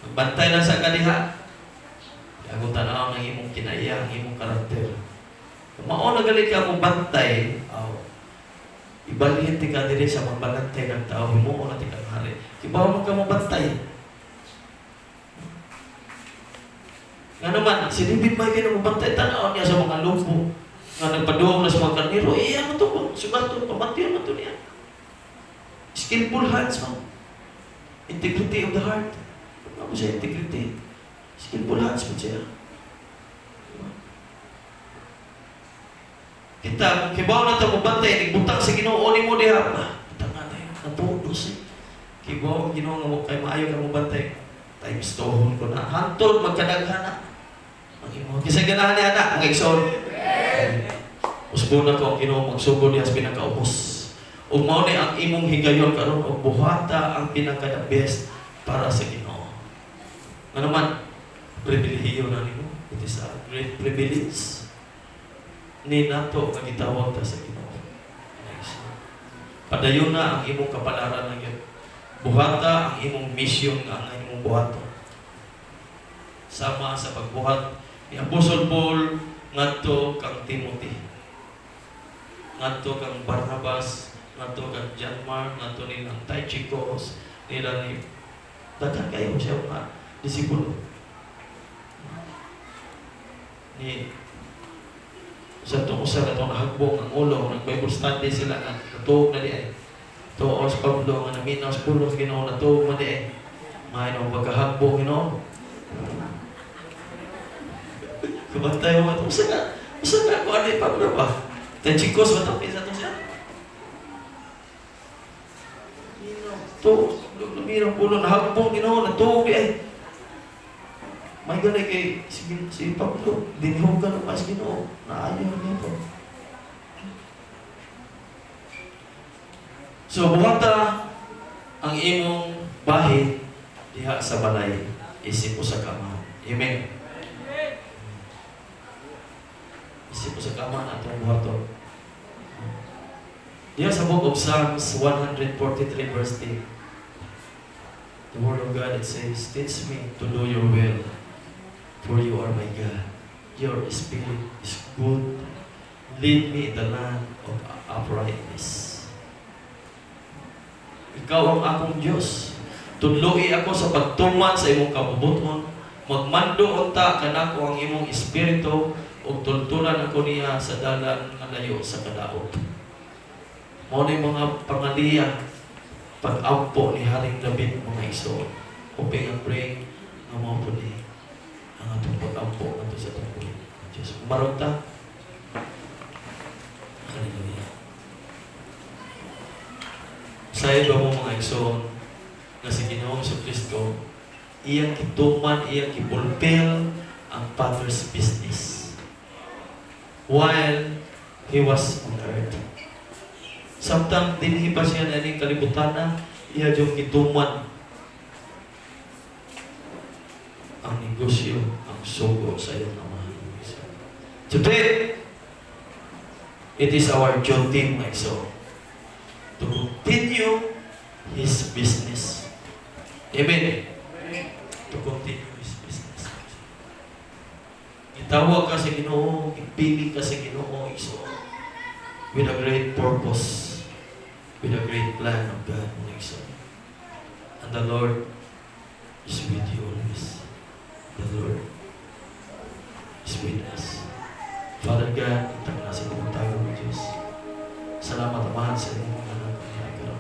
[SPEAKER 1] Magbantay lang sa kaliha. Ako tanaw ng imong kinaiya, ang imong karakter. Kung mao na gali ka mo bantay, ibalhin ti ka diri sa magbantay ng tao, himuon na ti kang hari. Kibaw mo ka mo bantay. Nga naman, si David may kinamubantay, tanaw niya sa mga lupo. Nga nagpaduong na sa mga karnero, ano to po? Sugato, pamatiyan mo to niya. Skillful hands mo. Integrity of the heart. Ano mo siya integrity? Skillful hands mo siya. Kita, kung kibaw na ito mabantay, nagbutang sa Ginoo ni mo diha. Kita nga tayo, napunos eh. Kibaw ang Ginoo nga mo, kay maayo ka mabantay. Times tohon ko na. Hantod, magkadaghan na. Kasi ganahan niya na, ang igsoon. Usbo na ko ang Ginoo magsugod niya sa pinakaubos. Ug mao ni ang imong higayon karon og buhata ang pinaka-the best para sa Ginoo. Ano man, pribilehiyo na nimo. It is a great privilege ni nato nga gitawag ta sa Ginoo. Padayon na ang imong kapalaran na gyud. Buhata ang imong mission nga ang imong buhaton. Sama sa pagbuhat ni Apostol Paul ngadto kang Timothy, ngadto kang Barnabas, ngadto kang John Mark, ngadto ni Tychicus, nila ni daghan kayo siya mga disipulo. Ni sa itong usa na itong nahagbong ang ulo, nag-Bible study sila na natuog na di ay. Tuos Pablo nga naminaw sa pulos Ginoo, natuog man di ay. Maayong pagkahagbong Ginoo. Kabantay mo ito. Usa ka, kung ano yung Pablo ba? Tychicus, matapin sa ito siya. Ito, lumirang pulo, nahagbong Ginoo, natuog di ay. May ganay kay si Pablo, dinihog ka ng mas Ginoo, naayaw niya po. So, buhata ang imong bahid diha sa balay, isip mo sa kama. Amen. Isip mo sa kama na itong buhaton. Diha sa book of Psalms 143 verse 8, the word of God, it says, teach me to do your will, for you are my God. Your spirit is good. Lead me in the land of uprightness. Ikaw ang akong Diyos. Tudloi ako sa pagtuman sa imong kabubuton. Magmando unta kanako ang imong espiritu ug tultulan ako niya sa dalan nga layo sa kadaot. Mao ni mga pangaliya pag-ampo ni Haring David mga igsoon. Hoping and praying nga mao po ni ang atong pag-ampo nato sa tungkol. Diyos, umarog ta. Hallelujah. Sa iba mo mga igsoon na si Ginoong Kristo, iyang kituman, iyang kipulpil ang Father's business while He was on earth. Samtang dinhi pa siya na ining kalibutan na, iya yung kituman ang negosyo, ang sugo sa iyong Ama. Today, it is our duty, my soul, to continue His business. Amen. To continue His business. Itawag ka sa Ginoo, ipili ka sa Ginoo, iso, with a great purpose, with a great plan of God, my son. And the Lord is with you always. The Lord is with us. Father God, itang nasa kong tayo ng Diyos. Salamat amahan sa inyo mga anak ng Hagaro.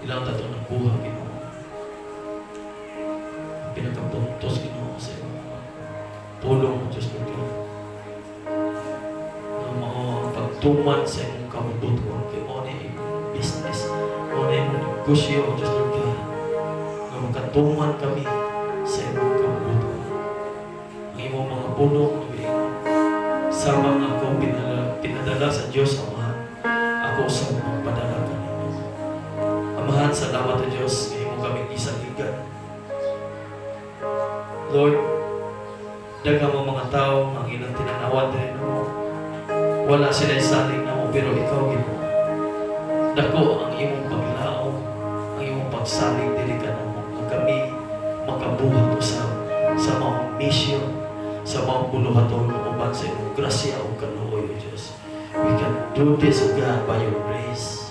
[SPEAKER 1] Ilang tato ng buha, Ginoo. Pinagkapuntos, Ginoo, sa inyo. Tulong mo, Diyos ko, Ginoo. Na mga pagtuman sa inyo kabubutuan kay mo na yung business, mo na yung negosyo, O Diyos Lord God, nga magkatuman kami sa imong kabubutuan. Ang imong mga puno, sama nga ako pinadala sa Diyos Amahan, ako sa magpadala ka ninyo. Amahan, salamat o Diyos, ngayon mo kami isaligan. Lord, daghang mga mga tao ang ilang tinanawan din mo. Wala sila saling na mo, pero ikaw Ginoo. Dako ang imong paglaom, ang imong pagsalig dili ka na mo. Ang kami makabuhat sa mga mission, sa mga buluhaton mo uban sa imong grasya o kaluoy o Diyos. We can do this, O God, by your grace.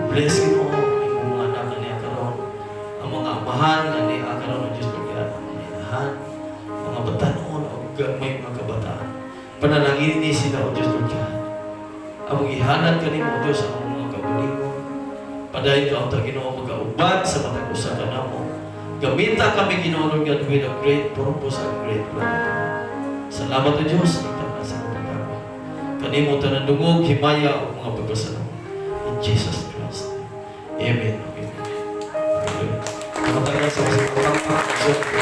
[SPEAKER 1] Bless Ginoo imong mga anak niya karon, ang mga amahan nga niya karon o Diyos, O God, ang mga inahan, mga batanon o may mga kabataan. Panalangin ni sila o Diyos Lord God. Ang ihanad ka ni mo Diyos ang mga kabulingon. Padayon ka ang Ginoo mag-aubad sa matag usa ka namo. Gamita kami Ginoo Lord God with a great purpose and great plan. Salamat o Diyos ita sa pagkakami. Kanimo tanan dungog himaya o mga pagpasalamat. In Jesus Christ. Amen. Amen. Amen. Sa